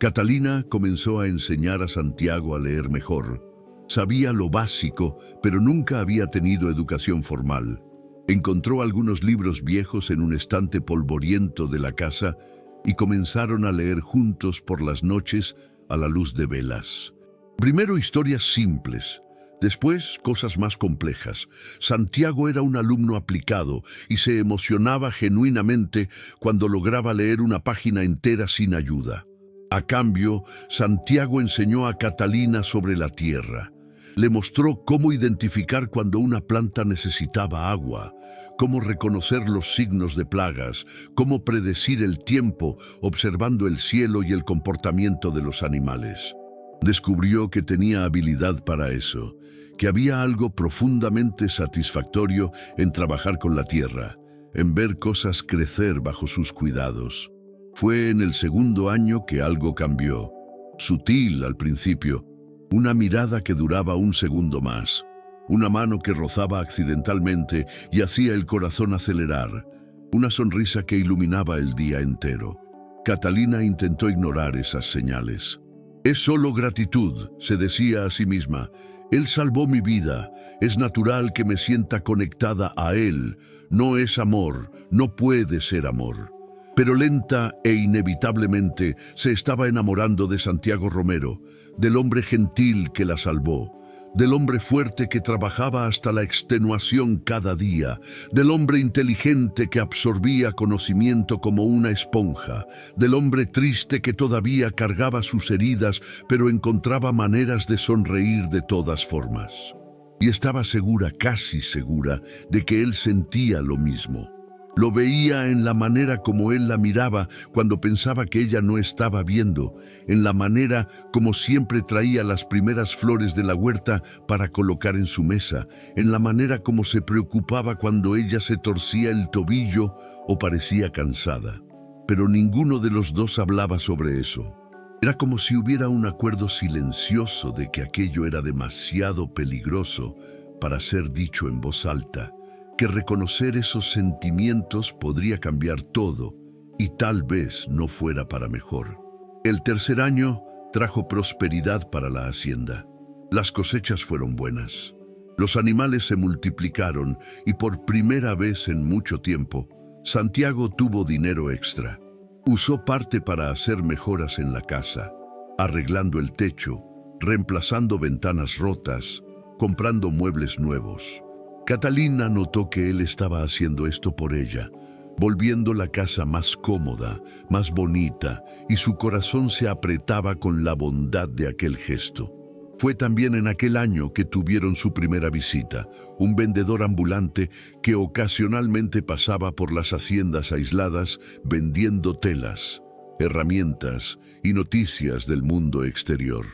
S1: Catalina comenzó a enseñar a Santiago a leer mejor. Sabía lo básico, pero nunca había tenido educación formal. Encontró algunos libros viejos en un estante polvoriento de la casa y comenzaron a leer juntos por las noches a la luz de velas. Primero historias simples, después cosas más complejas. Santiago era un alumno aplicado y se emocionaba genuinamente cuando lograba leer una página entera sin ayuda. A cambio, Santiago enseñó a Catalina sobre la tierra. Le mostró cómo identificar cuando una planta necesitaba agua, cómo reconocer los signos de plagas, cómo predecir el tiempo observando el cielo y el comportamiento de los animales. Descubrió que tenía habilidad para eso, que había algo profundamente satisfactorio en trabajar con la tierra, en ver cosas crecer bajo sus cuidados. Fue en el segundo año que algo cambió, sutil al principio, una mirada que duraba un segundo más, una mano que rozaba accidentalmente y hacía el corazón acelerar, una sonrisa que iluminaba el día entero. Catalina intentó ignorar esas señales. Es solo gratitud, se decía a sí misma. Él salvó mi vida, es natural que me sienta conectada a él. No es amor, no puede ser amor. Pero lenta e inevitablemente se estaba enamorando de Santiago Romero, del hombre gentil que la salvó, del hombre fuerte que trabajaba hasta la extenuación cada día, del hombre inteligente que absorbía conocimiento como una esponja, del hombre triste que todavía cargaba sus heridas, pero encontraba maneras de sonreír de todas formas. Y estaba segura, casi segura, de que él sentía lo mismo. Lo veía en la manera como él la miraba cuando pensaba que ella no estaba viendo, en la manera como siempre traía las primeras flores de la huerta para colocar en su mesa, en la manera como se preocupaba cuando ella se torcía el tobillo o parecía cansada. Pero ninguno de los dos hablaba sobre eso. Era como si hubiera un acuerdo silencioso de que aquello era demasiado peligroso para ser dicho en voz alta, que reconocer esos sentimientos podría cambiar todo y tal vez no fuera para mejor. El tercer año trajo prosperidad para la hacienda. Las cosechas fueron buenas. Los animales se multiplicaron y por primera vez en mucho tiempo, Santiago tuvo dinero extra. Usó parte para hacer mejoras en la casa, arreglando el techo, reemplazando ventanas rotas, comprando muebles nuevos. Catalina notó que él estaba haciendo esto por ella, volviendo la casa más cómoda, más bonita, y su corazón se apretaba con la bondad de aquel gesto. Fue también en aquel año que tuvieron su primera visita, un vendedor ambulante que ocasionalmente pasaba por las haciendas aisladas vendiendo telas, herramientas y noticias del mundo exterior.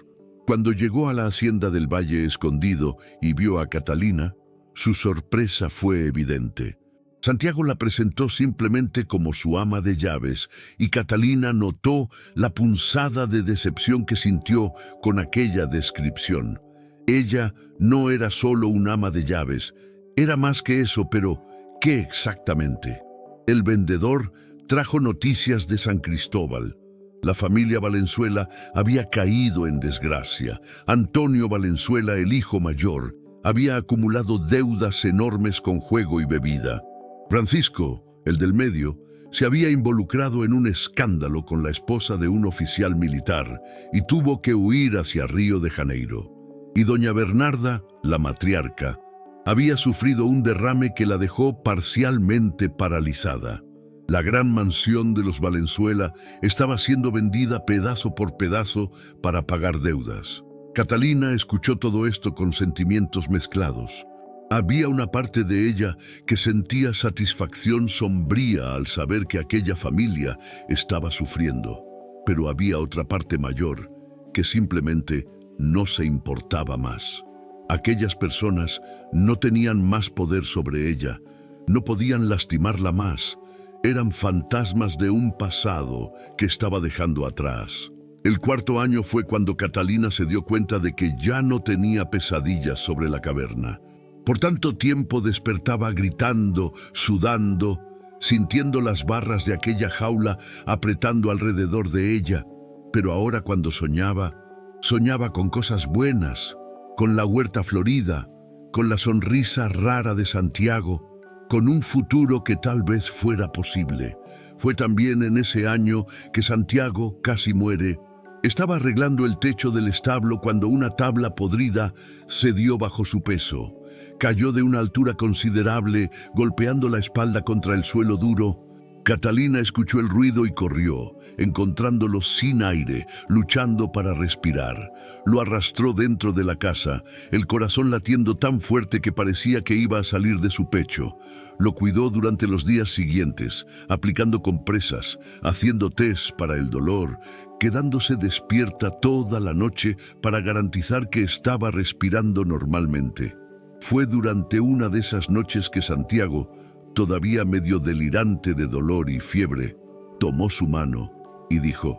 S1: Cuando llegó a la hacienda del Valle Escondido y vio a Catalina, su sorpresa fue evidente. Santiago la presentó simplemente como su ama de llaves y Catalina notó la punzada de decepción que sintió con aquella descripción. Ella no era solo un ama de llaves, era más que eso, pero ¿qué exactamente? El vendedor trajo noticias de San Cristóbal. La familia Valenzuela había caído en desgracia. Antonio Valenzuela, el hijo mayor, había acumulado deudas enormes con juego y bebida. Francisco, el del medio, se había involucrado en un escándalo con la esposa de un oficial militar y tuvo que huir hacia Río de Janeiro. Y doña Bernarda, la matriarca, había sufrido un derrame que la dejó parcialmente paralizada. La gran mansión de los Valenzuela estaba siendo vendida pedazo por pedazo para pagar deudas. Catalina escuchó todo esto con sentimientos mezclados. Había una parte de ella que sentía satisfacción sombría al saber que aquella familia estaba sufriendo, pero había otra parte mayor que simplemente no se importaba más. Aquellas personas no tenían más poder sobre ella, no podían lastimarla más. Eran fantasmas de un pasado que estaba dejando atrás. El cuarto año fue cuando Catalina se dio cuenta de que ya no tenía pesadillas sobre la caverna. Por tanto tiempo despertaba gritando, sudando, sintiendo las barras de aquella jaula apretando alrededor de ella. Pero ahora cuando soñaba con cosas buenas, con la huerta florida, con la sonrisa rara de Santiago, con un futuro que tal vez fuera posible. Fue también en ese año que Santiago casi muere. Estaba arreglando el techo del establo cuando una tabla podrida cedió bajo su peso. Cayó de una altura considerable, golpeando la espalda contra el suelo duro. Catalina escuchó el ruido y corrió, encontrándolo sin aire, luchando para respirar. Lo arrastró dentro de la casa, el corazón latiendo tan fuerte que parecía que iba a salir de su pecho. Lo cuidó durante los días siguientes, aplicando compresas, haciendo test para el dolor, quedándose despierta toda la noche para garantizar que estaba respirando normalmente. Fue durante una de esas noches que Santiago, todavía medio delirante de dolor y fiebre, tomó su mano y dijo: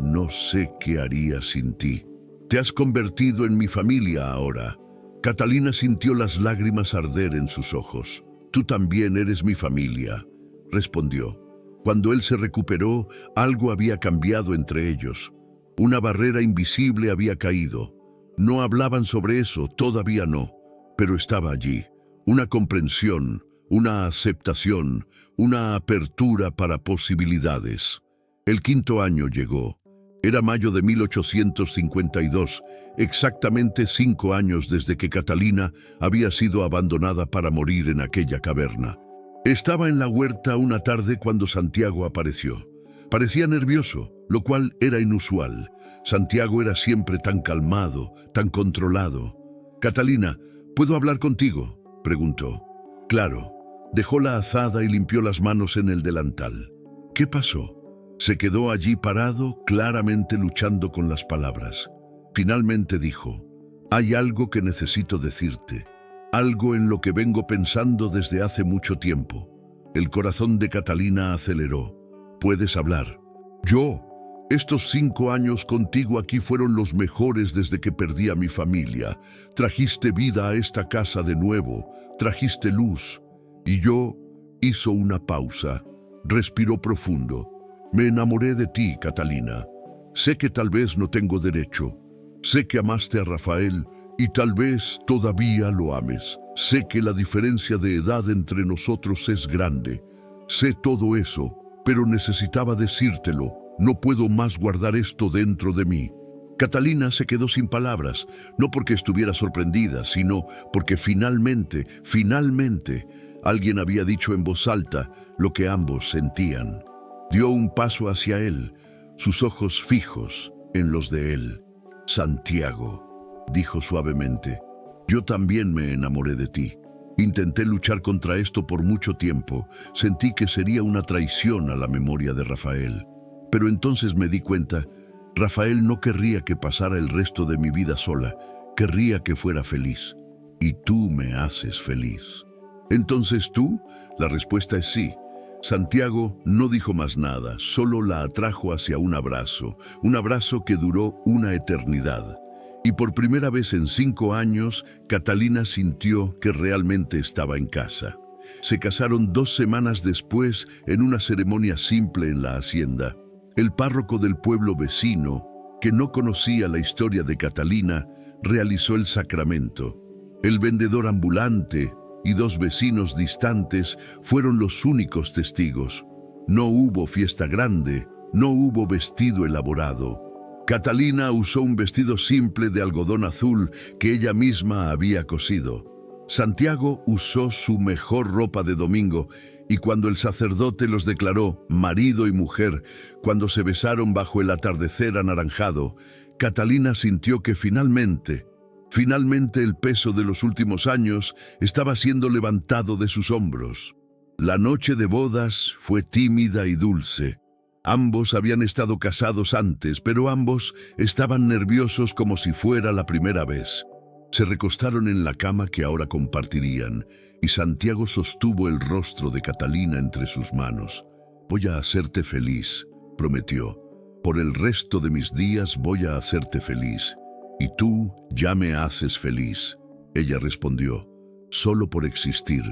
S1: «No sé qué haría sin ti. Te has convertido en mi familia ahora». Catalina sintió las lágrimas arder en sus ojos. «Tú también eres mi familia», respondió. Cuando él se recuperó, algo había cambiado entre ellos. Una barrera invisible había caído. No hablaban sobre eso, todavía no, pero estaba allí. Una comprensión, una aceptación, una apertura para posibilidades. El quinto año llegó. Era mayo de 1852, exactamente 5 años desde que Catalina había sido abandonada para morir en aquella caverna. Estaba en la huerta una tarde cuando Santiago apareció. Parecía nervioso, lo cual era inusual. Santiago era siempre tan calmado, tan controlado. «Catalina, ¿puedo hablar contigo?», preguntó. «Claro». Dejó la azada y limpió las manos en el delantal. ¿Qué pasó? Se quedó allí parado, claramente luchando con las palabras. Finalmente dijo: «Hay algo que necesito decirte, algo en lo que vengo pensando desde hace mucho tiempo». El corazón de Catalina aceleró. «¿Puedes hablar?». «Yo. Estos 5 años contigo aquí fueron los mejores desde que perdí a mi familia. Trajiste vida a esta casa de nuevo, trajiste luz». Y yo hizo una pausa, respiró profundo. «Me enamoré de ti, Catalina. Sé que tal vez no tengo derecho. Sé que amaste a Rafael y tal vez todavía lo ames. Sé que la diferencia de edad entre nosotros es grande. Sé todo eso, pero necesitaba decírtelo. No puedo más guardar esto dentro de mí». Catalina se quedó sin palabras, no porque estuviera sorprendida, sino porque finalmente, alguien había dicho en voz alta lo que ambos sentían. Dio un paso hacia él, sus ojos fijos en los de él. «Santiago», dijo suavemente, «yo también me enamoré de ti. Intenté luchar contra esto por mucho tiempo. Sentí que sería una traición a la memoria de Rafael. Pero entonces me di cuenta, Rafael no querría que pasara el resto de mi vida sola. Querría que fuera feliz. Y tú me haces feliz». ¿Entonces tú? La respuesta es sí. Santiago no dijo más nada, solo la atrajo hacia un abrazo que duró una eternidad. Y por primera vez en 5 años, Catalina sintió que realmente estaba en casa. Se casaron 2 semanas después en una ceremonia simple en la hacienda. El párroco del pueblo vecino, que no conocía la historia de Catalina, realizó el sacramento. El vendedor ambulante y 2 vecinos distantes fueron los únicos testigos. No hubo fiesta grande, no hubo vestido elaborado. Catalina usó un vestido simple de algodón azul que ella misma había cosido. Santiago usó su mejor ropa de domingo y cuando el sacerdote los declaró marido y mujer, cuando se besaron bajo el atardecer anaranjado, Catalina sintió que finalmente el peso de los últimos años estaba siendo levantado de sus hombros. La noche de bodas fue tímida y dulce. Ambos habían estado casados antes, pero ambos estaban nerviosos como si fuera la primera vez. Se recostaron en la cama que ahora compartirían, y Santiago sostuvo el rostro de Catalina entre sus manos. «Voy a hacerte feliz», prometió. «Por el resto de mis días voy a hacerte feliz. Y tú ya me haces feliz». Ella respondió: «Solo por existir,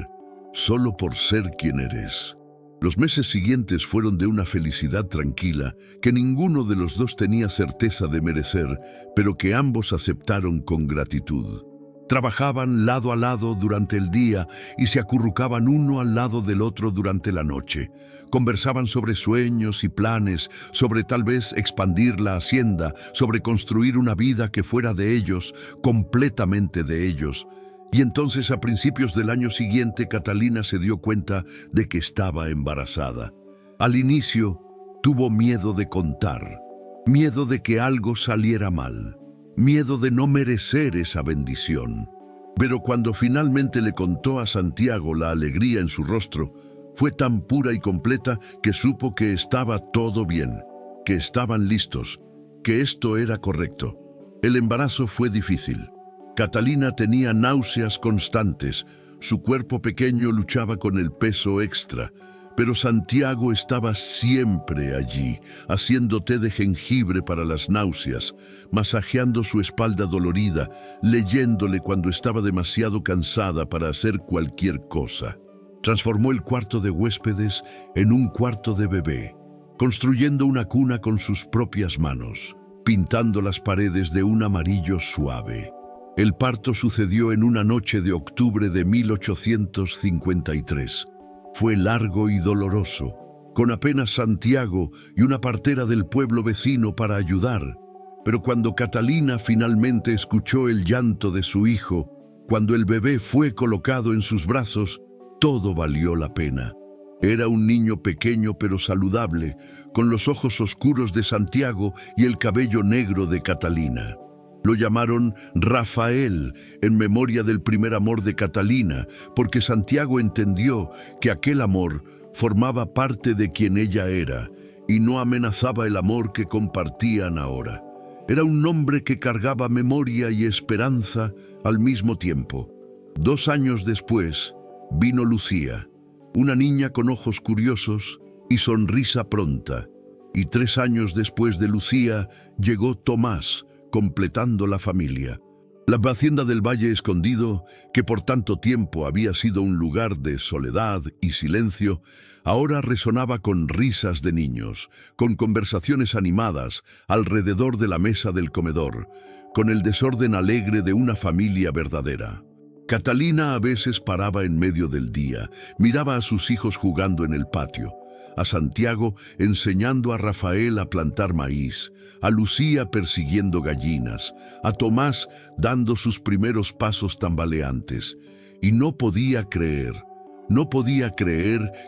S1: solo por ser quien eres». Los meses siguientes fueron de una felicidad tranquila que ninguno de los dos tenía certeza de merecer, pero que ambos aceptaron con gratitud. Trabajaban lado a lado durante el día y se acurrucaban uno al lado del otro durante la noche. Conversaban sobre sueños y planes, sobre tal vez expandir la hacienda, sobre construir una vida que fuera de ellos, completamente de ellos. Y entonces, a principios del año siguiente, Catalina se dio cuenta de que estaba embarazada. Al inicio, tuvo miedo de contar, miedo de que algo saliera mal, miedo de no merecer esa bendición. Pero cuando finalmente le contó a Santiago la alegría en su rostro, fue tan pura y completa que supo que estaba todo bien, que estaban listos, que esto era correcto. El embarazo fue difícil. Catalina tenía náuseas constantes, su cuerpo pequeño luchaba con el peso extra, pero Santiago estaba siempre allí, haciendo té de jengibre para las náuseas, masajeando su espalda dolorida, leyéndole cuando estaba demasiado cansada para hacer cualquier cosa. Transformó el cuarto de huéspedes en un cuarto de bebé, construyendo una cuna con sus propias manos, pintando las paredes de un amarillo suave. El parto sucedió en una noche de octubre de 1853. Fue largo y doloroso, con apenas Santiago y una partera del pueblo vecino para ayudar. Pero cuando Catalina finalmente escuchó el llanto de su hijo, cuando el bebé fue colocado en sus brazos, todo valió la pena. Era un niño pequeño pero saludable, con los ojos oscuros de Santiago y el cabello negro de Catalina. Lo llamaron Rafael en memoria del primer amor de Catalina, porque Santiago entendió que aquel amor formaba parte de quien ella era y no amenazaba el amor que compartían ahora. Era un nombre que cargaba memoria y esperanza al mismo tiempo. 2 años después vino Lucía, una niña con ojos curiosos y sonrisa pronta. Y 3 años después de Lucía llegó Tomás, completando la familia. La hacienda del Valle Escondido, que por tanto tiempo había sido un lugar de soledad y silencio, ahora resonaba con risas de niños, con conversaciones animadas alrededor de la mesa del comedor, con el desorden alegre de una familia verdadera. Catalina a veces paraba en medio del día, miraba a sus hijos jugando en el patio, a Santiago enseñando a Rafael a plantar maíz, a Lucía persiguiendo gallinas, a Tomás dando sus primeros pasos tambaleantes, y no podía creer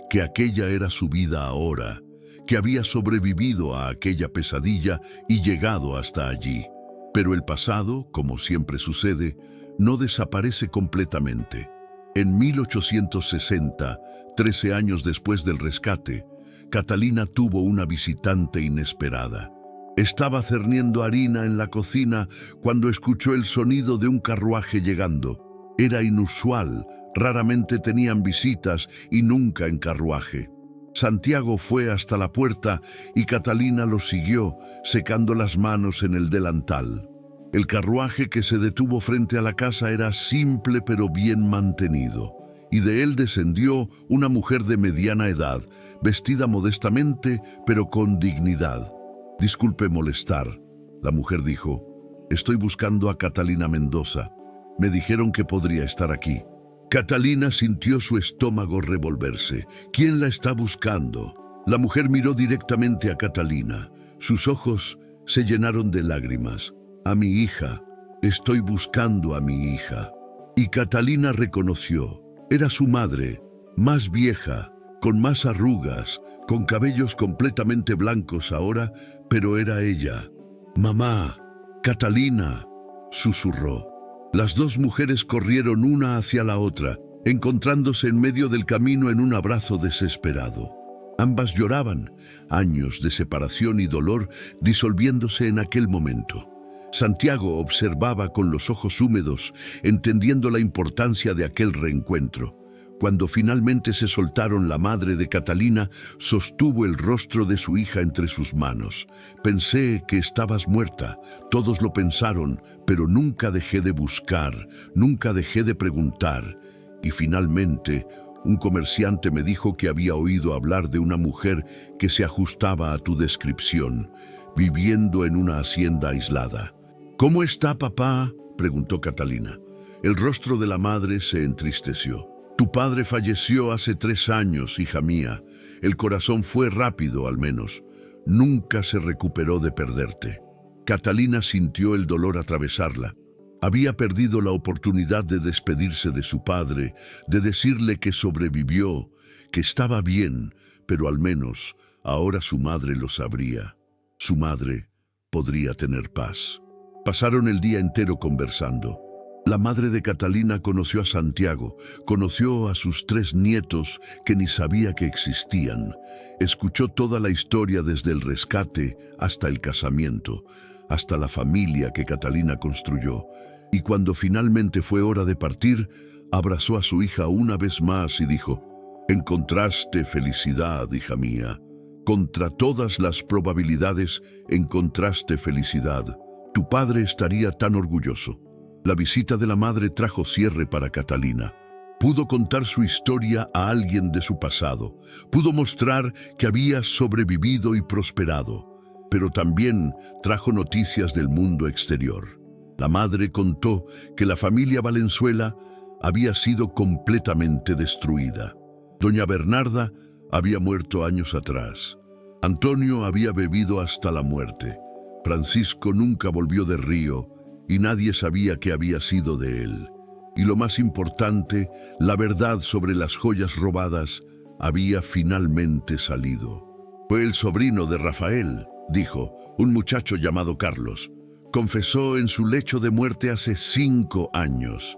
S1: que aquella era su vida ahora, que había sobrevivido a aquella pesadilla y llegado hasta allí. Pero el pasado, como siempre sucede, no desaparece completamente. En 1860, 13 años después del rescate, Catalina tuvo una visitante inesperada. Estaba cerniendo harina en la cocina cuando escuchó el sonido de un carruaje llegando. Era inusual, Raramente tenían visitas y nunca en carruaje. Santiago fue hasta la puerta y Catalina lo siguió, secando las manos en el delantal. El carruaje que se detuvo frente a la casa era simple pero bien mantenido, y de él descendió una mujer de mediana edad, vestida modestamente pero con dignidad. «Disculpe molestar», la mujer dijo. «Estoy buscando a Catalina Mendoza. Me dijeron que podría estar aquí». Catalina sintió su estómago revolverse. ¿Quién la está buscando? La mujer miró directamente a Catalina. Sus ojos se llenaron de lágrimas. «A mi hija. Estoy buscando a mi hija». Y Catalina reconoció. Era su madre, más vieja, con más arrugas, con cabellos completamente blancos ahora, pero era ella. «Mamá, Catalina», susurró. Las dos mujeres corrieron una hacia la otra, encontrándose en medio del camino en un abrazo desesperado. Ambas lloraban, años de separación y dolor disolviéndose en aquel momento. Santiago observaba con los ojos húmedos, entendiendo la importancia de aquel reencuentro. Cuando finalmente se soltaron, la madre de Catalina sostuvo el rostro de su hija entre sus manos. «Pensé que estabas muerta, todos lo pensaron, pero nunca dejé de buscar, nunca dejé de preguntar. Y finalmente, un comerciante me dijo que había oído hablar de una mujer que se ajustaba a tu descripción, viviendo en una hacienda aislada». «¿Cómo está, papá?», preguntó Catalina. El rostro de la madre se entristeció. «Tu padre falleció hace 3 años, hija mía. El corazón fue rápido, al menos. Nunca se recuperó de perderte». Catalina sintió el dolor atravesarla. Había perdido la oportunidad de despedirse de su padre, de decirle que sobrevivió, que estaba bien, pero al menos ahora su madre lo sabría. Su madre podría tener paz. Pasaron el día entero conversando. La madre de Catalina conoció a Santiago, conoció a sus 3 nietos que ni sabía que existían. Escuchó toda la historia desde el rescate hasta el casamiento, hasta la familia que Catalina construyó. Y cuando finalmente fue hora de partir, abrazó a su hija una vez más y dijo: «Encontraste felicidad, hija mía. Contra todas las probabilidades, encontraste felicidad. Tu padre estaría tan orgulloso». La visita de la madre trajo cierre para Catalina. Pudo contar su historia a alguien de su pasado. Pudo mostrar que había sobrevivido y prosperado. Pero también trajo noticias del mundo exterior. La madre contó que la familia Valenzuela había sido completamente destruida. Doña Bernarda había muerto años atrás. Antonio había bebido hasta la muerte. Francisco nunca volvió de Río y nadie sabía qué había sido de él. Y lo más importante, la verdad sobre las joyas robadas había finalmente salido. «Fue el sobrino de Rafael», dijo, «un muchacho llamado Carlos. Confesó en su lecho de muerte hace 5 años.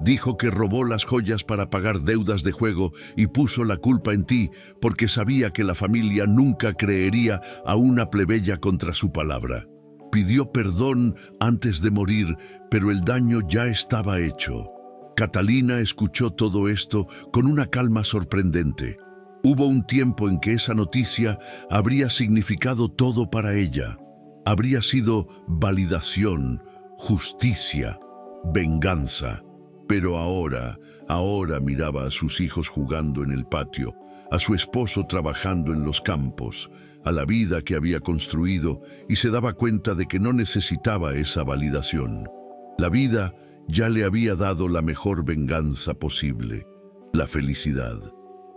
S1: Dijo que robó las joyas para pagar deudas de juego y puso la culpa en ti porque sabía que la familia nunca creería a una plebeya contra su palabra. Pidió perdón antes de morir, pero el daño ya estaba hecho». Catalina escuchó todo esto con una calma sorprendente. Hubo un tiempo en que esa noticia habría significado todo para ella. Habría sido validación, justicia, venganza. Pero ahora miraba a sus hijos jugando en el patio, a su esposo trabajando en los campos, a la vida que había construido, y se daba cuenta de que no necesitaba esa validación. La vida ya le había dado la mejor venganza posible, la felicidad.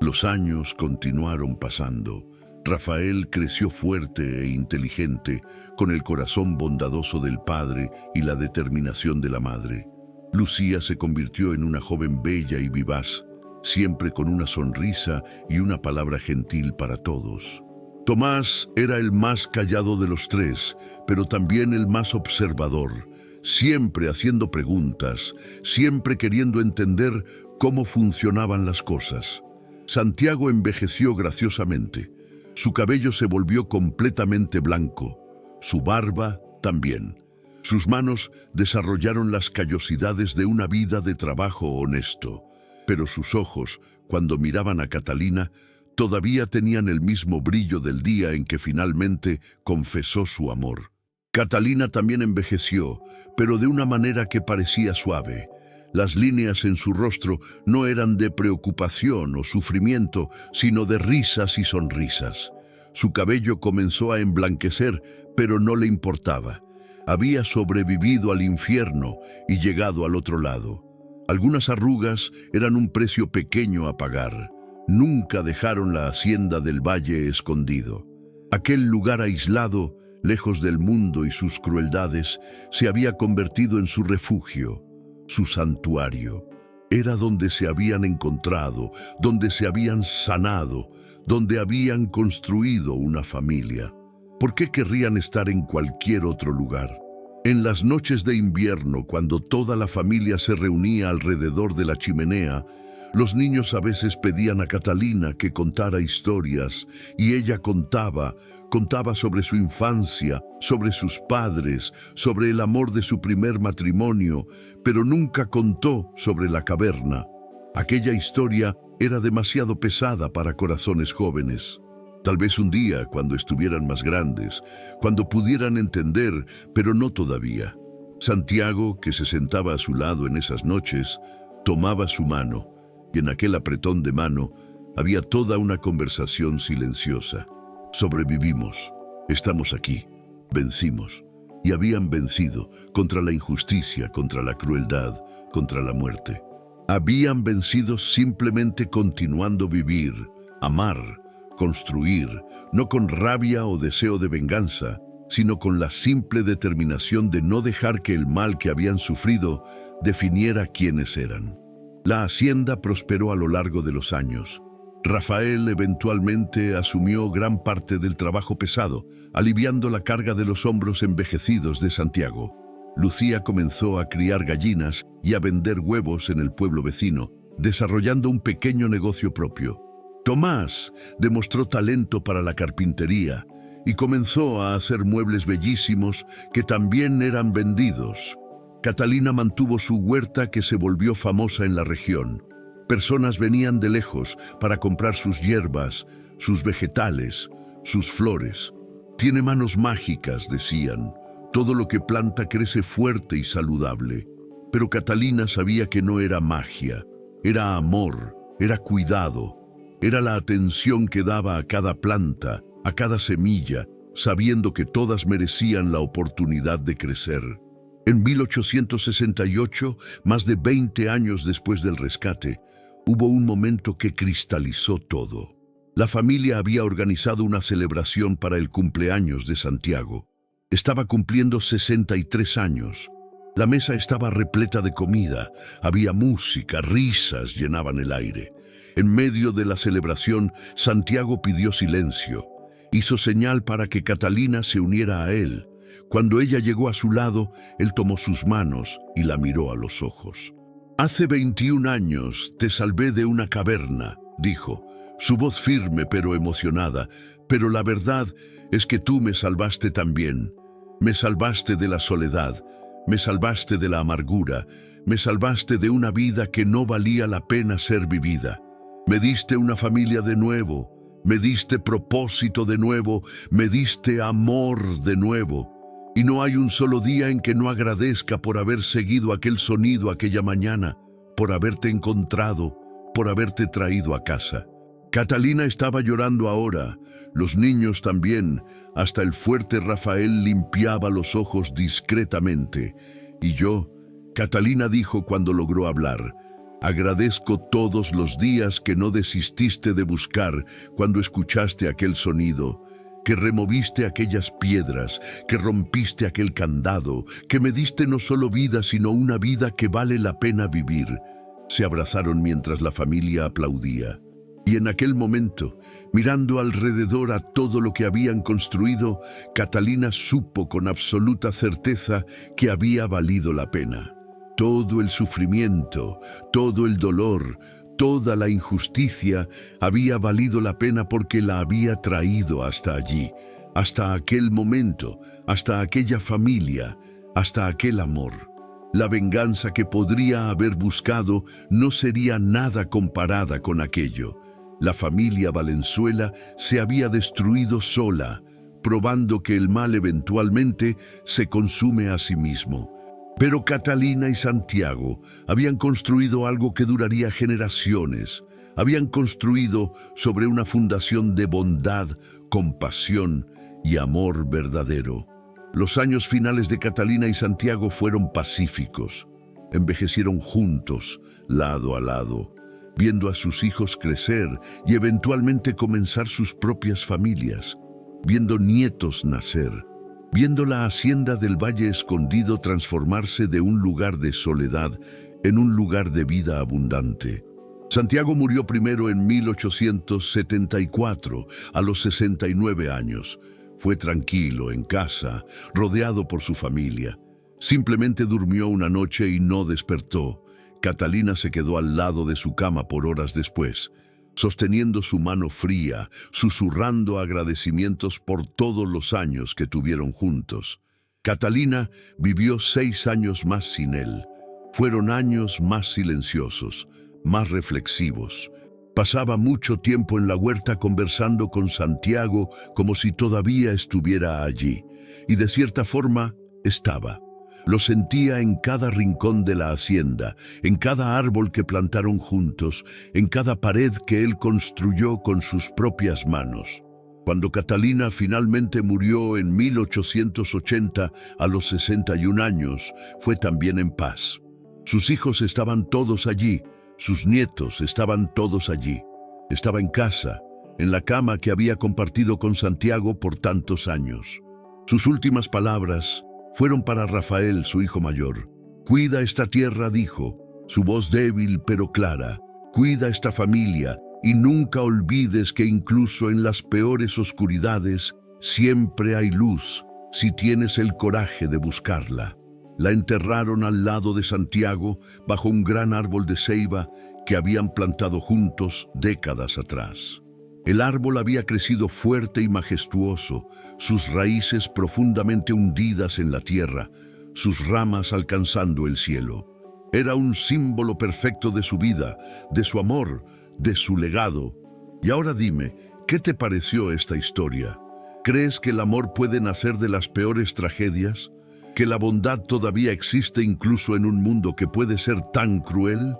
S1: Los años continuaron pasando. Rafael creció fuerte e inteligente, con el corazón bondadoso del padre y la determinación de la madre. Lucía se convirtió en una joven bella y vivaz, siempre con una sonrisa y una palabra gentil para todos. Tomás era el más callado de los 3, pero también el más observador, siempre haciendo preguntas, siempre queriendo entender cómo funcionaban las cosas. Santiago envejeció graciosamente. Su cabello se volvió completamente blanco, su barba también. Sus manos desarrollaron las callosidades de una vida de trabajo honesto. pero sus ojos, cuando miraban a Catalina, todavía tenían el mismo brillo del día en que finalmente confesó su amor. Catalina también envejeció, pero de una manera que parecía suave. Las líneas en su rostro no eran de preocupación o sufrimiento, sino de risas y sonrisas. Su cabello comenzó a emblanquecer, pero no le importaba. Había sobrevivido al infierno y llegado al otro lado. Algunas arrugas eran un precio pequeño a pagar. Nunca dejaron la hacienda del Valle Escondido. Aquel lugar aislado, lejos del mundo y sus crueldades, se había convertido en su refugio, su santuario. Era donde se habían encontrado, donde se habían sanado, donde habían construido una familia. ¿Por qué querrían estar en cualquier otro lugar? En las noches de invierno, cuando toda la familia se reunía alrededor de la chimenea, los niños a veces pedían a Catalina que contara historias, y ella contaba sobre su infancia, sobre sus padres, sobre el amor de su primer matrimonio, pero nunca contó sobre la caverna. Aquella historia era demasiado pesada para corazones jóvenes. Tal vez un día, cuando estuvieran más grandes, cuando pudieran entender, pero no todavía. Santiago, que se sentaba a su lado en esas noches, tomaba su mano, y en aquel apretón de mano había toda una conversación silenciosa. Sobrevivimos, estamos aquí, vencimos, y habían vencido contra la injusticia, contra la crueldad, contra la muerte. Habían vencido simplemente continuando vivir, amar, construir, no con rabia o deseo de venganza, sino con la simple determinación de no dejar que el mal que habían sufrido definiera quiénes eran. La hacienda prosperó a lo largo de los años. Rafael eventualmente asumió gran parte del trabajo pesado, aliviando la carga de los hombros envejecidos de Santiago. Lucía comenzó a criar gallinas y a vender huevos en el pueblo vecino, desarrollando un pequeño negocio propio. Tomás demostró talento para la carpintería y comenzó a hacer muebles bellísimos que también eran vendidos. Catalina mantuvo su huerta, que se volvió famosa en la región. Personas venían de lejos para comprar sus hierbas, sus vegetales, sus flores. Tiene manos mágicas, decían. Todo lo que planta crece fuerte y saludable. Pero Catalina sabía que no era magia. Era amor, era cuidado. Era la atención que daba a cada planta, a cada semilla, sabiendo que todas merecían la oportunidad de crecer. En 1868, más de 20 años después del rescate, hubo un momento que cristalizó todo. La familia había organizado una celebración para el cumpleaños de Santiago. Estaba cumpliendo 63 años. La mesa estaba repleta de comida, había música, risas llenaban el aire. En medio de la celebración, Santiago pidió silencio. Hizo señal para que Catalina se uniera a él. Cuando ella llegó a su lado, él tomó sus manos y la miró a los ojos. «Hace 21 años te salvé de una caverna», dijo, su voz firme pero emocionada, «pero la verdad es que tú me salvaste también. Me salvaste de la soledad, me salvaste de la amargura, me salvaste de una vida que no valía la pena ser vivida. Me diste una familia de nuevo, me diste propósito de nuevo, me diste amor de nuevo. Y no hay un solo día en que no agradezca por haber seguido aquel sonido aquella mañana, por haberte encontrado, por haberte traído a casa». Catalina estaba llorando ahora, los niños también, hasta el fuerte Rafael limpiaba los ojos discretamente. Y yo, Catalina dijo cuando logró hablar, «Agradezco todos los días que no desististe de buscar cuando escuchaste aquel sonido, que removiste aquellas piedras, que rompiste aquel candado, que me diste no solo vida, sino una vida que vale la pena vivir». Se abrazaron mientras la familia aplaudía. Y en aquel momento, mirando alrededor a todo lo que habían construido, Catalina supo con absoluta certeza que había valido la pena. Todo el sufrimiento, todo el dolor, toda la injusticia había valido la pena porque la había traído hasta allí, hasta aquel momento, hasta aquella familia, hasta aquel amor. La venganza que podría haber buscado no sería nada comparada con aquello. La familia Valenzuela se había destruido sola, probando que el mal eventualmente se consume a sí mismo. Pero Catalina y Santiago habían construido algo que duraría generaciones. Habían construido sobre una fundación de bondad, compasión y amor verdadero. Los años finales de Catalina y Santiago fueron pacíficos. Envejecieron juntos, lado a lado, viendo a sus hijos crecer y eventualmente comenzar sus propias familias, viendo nietos nacer, viendo la hacienda del Valle Escondido transformarse de un lugar de soledad en un lugar de vida abundante. Santiago murió primero en 1874, a los 69 años. Fue tranquilo en casa, rodeado por su familia. Simplemente durmió una noche y no despertó. Catalina se quedó al lado de su cama por horas después, sosteniendo su mano fría, susurrando agradecimientos por todos los años que tuvieron juntos. Catalina vivió 6 años más sin él. Fueron años más silenciosos, más reflexivos. Pasaba mucho tiempo en la huerta conversando con Santiago como si todavía estuviera allí. Y de cierta forma, estaba. Lo sentía en cada rincón de la hacienda, en cada árbol que plantaron juntos, en cada pared que él construyó con sus propias manos. Cuando Catalina finalmente murió en 1880, a los 61 años, fue también en paz. Sus hijos estaban todos allí. Sus nietos estaban todos allí. Estaba en casa, en la cama que había compartido con Santiago por tantos años. Sus últimas palabras fueron para Rafael, su hijo mayor. «Cuida esta tierra», dijo, su voz débil pero clara. «Cuida esta familia y nunca olvides que incluso en las peores oscuridades siempre hay luz si tienes el coraje de buscarla». La enterraron al lado de Santiago, bajo un gran árbol de ceiba que habían plantado juntos décadas atrás. El árbol había crecido fuerte y majestuoso, sus raíces profundamente hundidas en la tierra, sus ramas alcanzando el cielo. Era un símbolo perfecto de su vida, de su amor, de su legado. Y ahora dime, ¿qué te pareció esta historia? ¿Crees que el amor puede nacer de las peores tragedias? ¿Que la bondad todavía existe incluso en un mundo que puede ser tan cruel?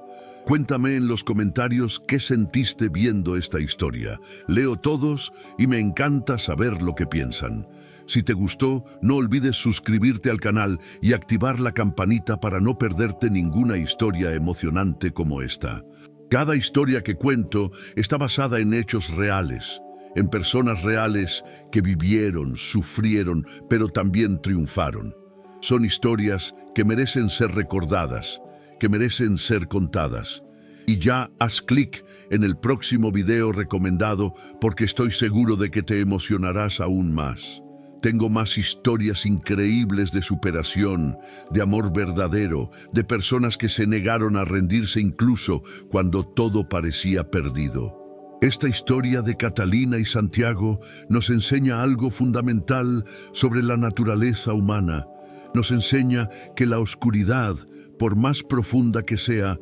S1: Cuéntame en los comentarios qué sentiste viendo esta historia. Leo todos y me encanta saber lo que piensan. Si te gustó, no olvides suscribirte al canal y activar la campanita para no perderte ninguna historia emocionante como esta. Cada historia que cuento está basada en hechos reales, en personas reales que vivieron, sufrieron, pero también triunfaron. Son historias que merecen ser recordadas, que merecen ser contadas. Y ya haz clic en el próximo video recomendado porque estoy seguro de que te emocionarás aún más. Tengo más historias increíbles de superación, de amor verdadero, de personas que se negaron a rendirse incluso cuando todo parecía perdido. Esta historia de Catalina y Santiago nos enseña algo fundamental sobre la naturaleza humana. Nos enseña que la oscuridad, por más profunda que sea,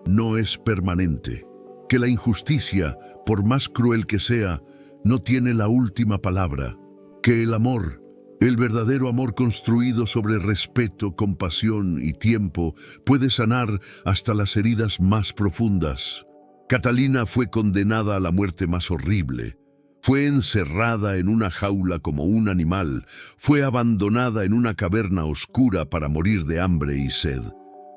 S1: no es permanente. Que la injusticia, por más cruel que sea, no tiene la última palabra. Que el amor, el verdadero amor construido sobre respeto, compasión y tiempo, puede sanar hasta las heridas más profundas. Catalina fue condenada a la muerte más horrible. Fue encerrada en una jaula como un animal, fue abandonada en una caverna oscura para morir de hambre y sed.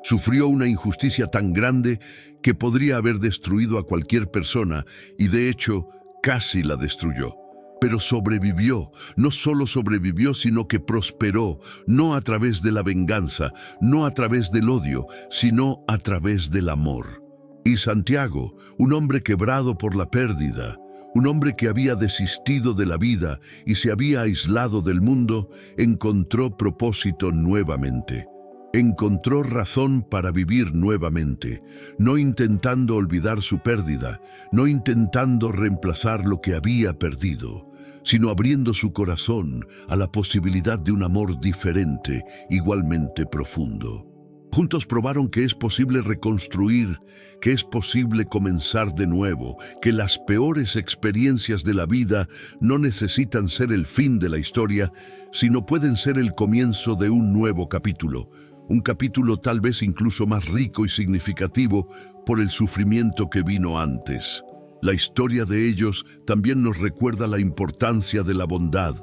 S1: Sufrió una injusticia tan grande que podría haber destruido a cualquier persona y de hecho casi la destruyó. Pero sobrevivió, no solo sobrevivió sino que prosperó, no a través de la venganza, no a través del odio, sino a través del amor. Y Santiago, un hombre quebrado por la pérdida, un hombre que había desistido de la vida y se había aislado del mundo, encontró propósito nuevamente. Encontró razón para vivir nuevamente, no intentando olvidar su pérdida, no intentando reemplazar lo que había perdido, sino abriendo su corazón a la posibilidad de un amor diferente, igualmente profundo. Juntos probaron que es posible reconstruir, que es posible comenzar de nuevo, que las peores experiencias de la vida no necesitan ser el fin de la historia, sino pueden ser el comienzo de un nuevo capítulo. Un capítulo tal vez incluso más rico y significativo por el sufrimiento que vino antes. La historia de ellos también nos recuerda la importancia de la bondad.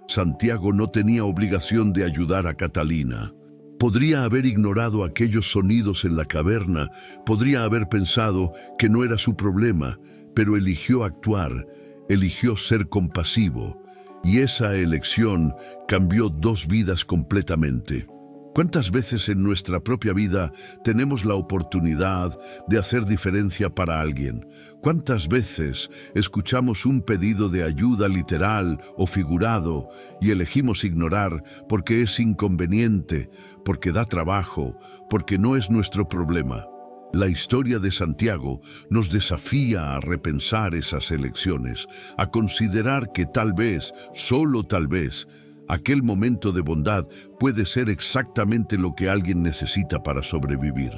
S1: Santiago no tenía obligación de ayudar a Catalina. Podría haber ignorado aquellos sonidos en la caverna, podría haber pensado que no era su problema, pero eligió actuar, eligió ser compasivo, y esa elección cambió dos vidas completamente. ¿Cuántas veces en nuestra propia vida tenemos la oportunidad de hacer diferencia para alguien? ¿Cuántas veces escuchamos un pedido de ayuda literal o figurado y elegimos ignorar porque es inconveniente, porque da trabajo, porque no es nuestro problema? La historia de Santiago nos desafía a repensar esas elecciones, a considerar que tal vez, solo tal vez, aquel momento de bondad puede ser exactamente lo que alguien necesita para sobrevivir.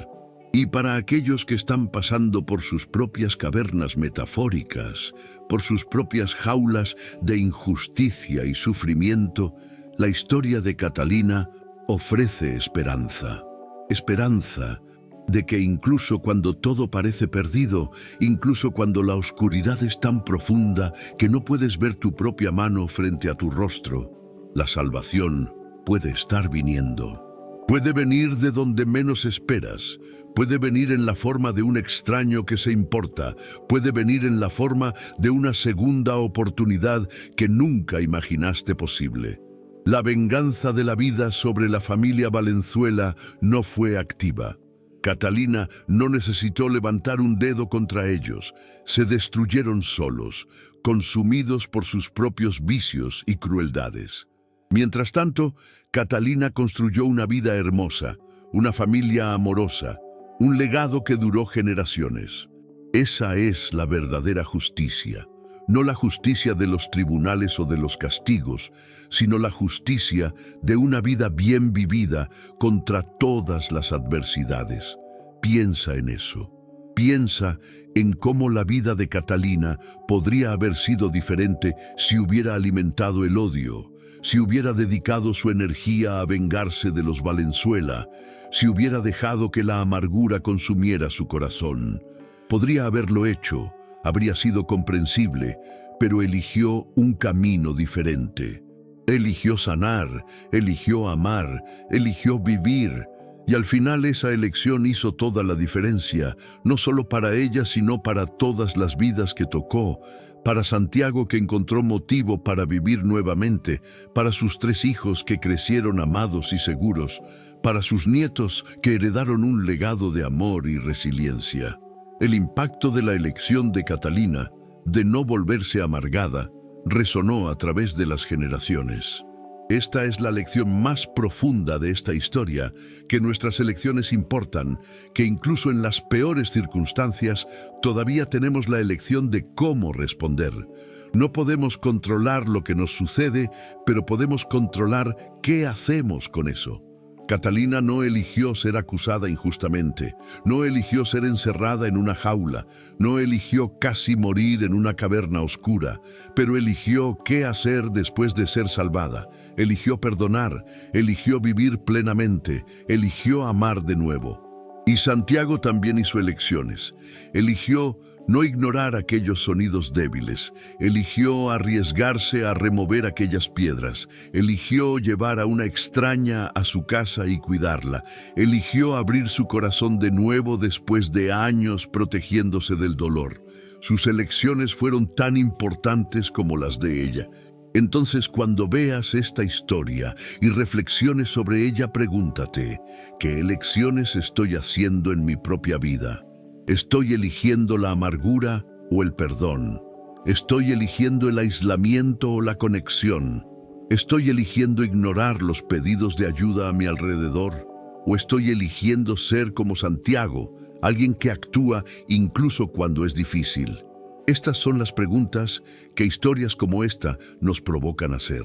S1: Y para aquellos que están pasando por sus propias cavernas metafóricas, por sus propias jaulas de injusticia y sufrimiento, la historia de Catalina ofrece esperanza. Esperanza de que incluso cuando todo parece perdido, incluso cuando la oscuridad es tan profunda que no puedes ver tu propia mano frente a tu rostro, la salvación puede estar viniendo. Puede venir de donde menos esperas. Puede venir en la forma de un extraño que se importa. Puede venir en la forma de una segunda oportunidad que nunca imaginaste posible. La venganza de la vida sobre la familia Valenzuela no fue activa. Catalina no necesitó levantar un dedo contra ellos. Se destruyeron solos, consumidos por sus propios vicios y crueldades. Mientras tanto, Catalina construyó una vida hermosa, una familia amorosa, un legado que duró generaciones. Esa es la verdadera justicia, no la justicia de los tribunales o de los castigos, sino la justicia de una vida bien vivida contra todas las adversidades. Piensa en eso. Piensa en cómo la vida de Catalina podría haber sido diferente si hubiera alimentado el odio, si hubiera dedicado su energía a vengarse de los Valenzuela, si hubiera dejado que la amargura consumiera su corazón. Podría haberlo hecho, habría sido comprensible, pero eligió un camino diferente. Eligió sanar, eligió amar, eligió vivir, y al final esa elección hizo toda la diferencia, no solo para ella, sino para todas las vidas que tocó, para Santiago que encontró motivo para vivir nuevamente, para sus 3 hijos que crecieron amados y seguros, para sus nietos que heredaron un legado de amor y resiliencia. El impacto de la elección de Catalina, de no volverse amargada, resonó a través de las generaciones. Esta es la lección más profunda de esta historia, que nuestras elecciones importan, que incluso en las peores circunstancias todavía tenemos la elección de cómo responder. No podemos controlar lo que nos sucede, pero podemos controlar qué hacemos con eso. Catalina no eligió ser acusada injustamente, no eligió ser encerrada en una jaula, no eligió casi morir en una caverna oscura, pero eligió qué hacer después de ser salvada, eligió perdonar, eligió vivir plenamente, eligió amar de nuevo. Y Santiago también hizo elecciones, eligió no ignorar aquellos sonidos débiles, eligió arriesgarse a remover aquellas piedras, eligió llevar a una extraña a su casa y cuidarla, eligió abrir su corazón de nuevo después de años protegiéndose del dolor. Sus elecciones fueron tan importantes como las de ella. Entonces, cuando veas esta historia y reflexiones sobre ella, pregúntate, ¿qué elecciones estoy haciendo en mi propia vida? ¿Estoy eligiendo la amargura o el perdón? ¿Estoy eligiendo el aislamiento o la conexión? ¿Estoy eligiendo ignorar los pedidos de ayuda a mi alrededor? ¿O estoy eligiendo ser como Santiago, alguien que actúa incluso cuando es difícil? Estas son las preguntas que historias como esta nos provocan hacer.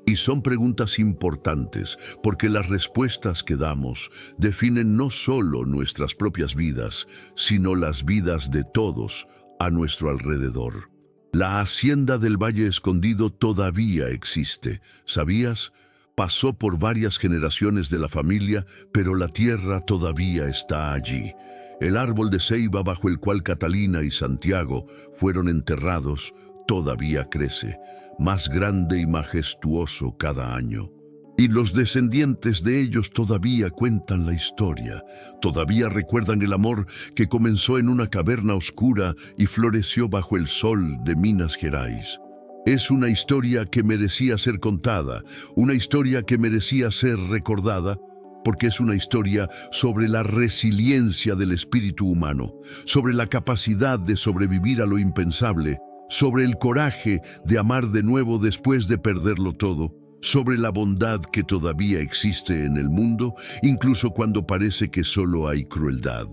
S1: Y son preguntas importantes, porque las respuestas que damos definen no solo nuestras propias vidas, sino las vidas de todos a nuestro alrededor. La hacienda del Valle Escondido todavía existe, ¿sabías? Pasó por varias generaciones de la familia, pero la tierra todavía está allí. El árbol de ceiba bajo el cual Catalina y Santiago fueron enterrados todavía crece, más grande y majestuoso cada año. Y los descendientes de ellos todavía cuentan la historia, todavía recuerdan el amor que comenzó en una caverna oscura y floreció bajo el sol de Minas Gerais. Es una historia que merecía ser contada, una historia que merecía ser recordada, porque es una historia sobre la resiliencia del espíritu humano, sobre la capacidad de sobrevivir a lo impensable, sobre el coraje de amar de nuevo después de perderlo todo, sobre la bondad que todavía existe en el mundo, incluso cuando parece que solo hay crueldad.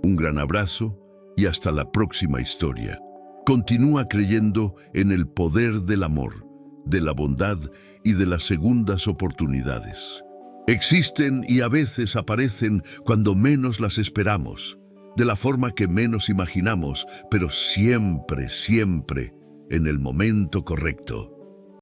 S1: Un gran abrazo y hasta la próxima historia. Continúa creyendo en el poder del amor, de la bondad y de las segundas oportunidades. Existen y a veces aparecen cuando menos las esperamos, de la forma que menos imaginamos, pero siempre, siempre en el momento correcto.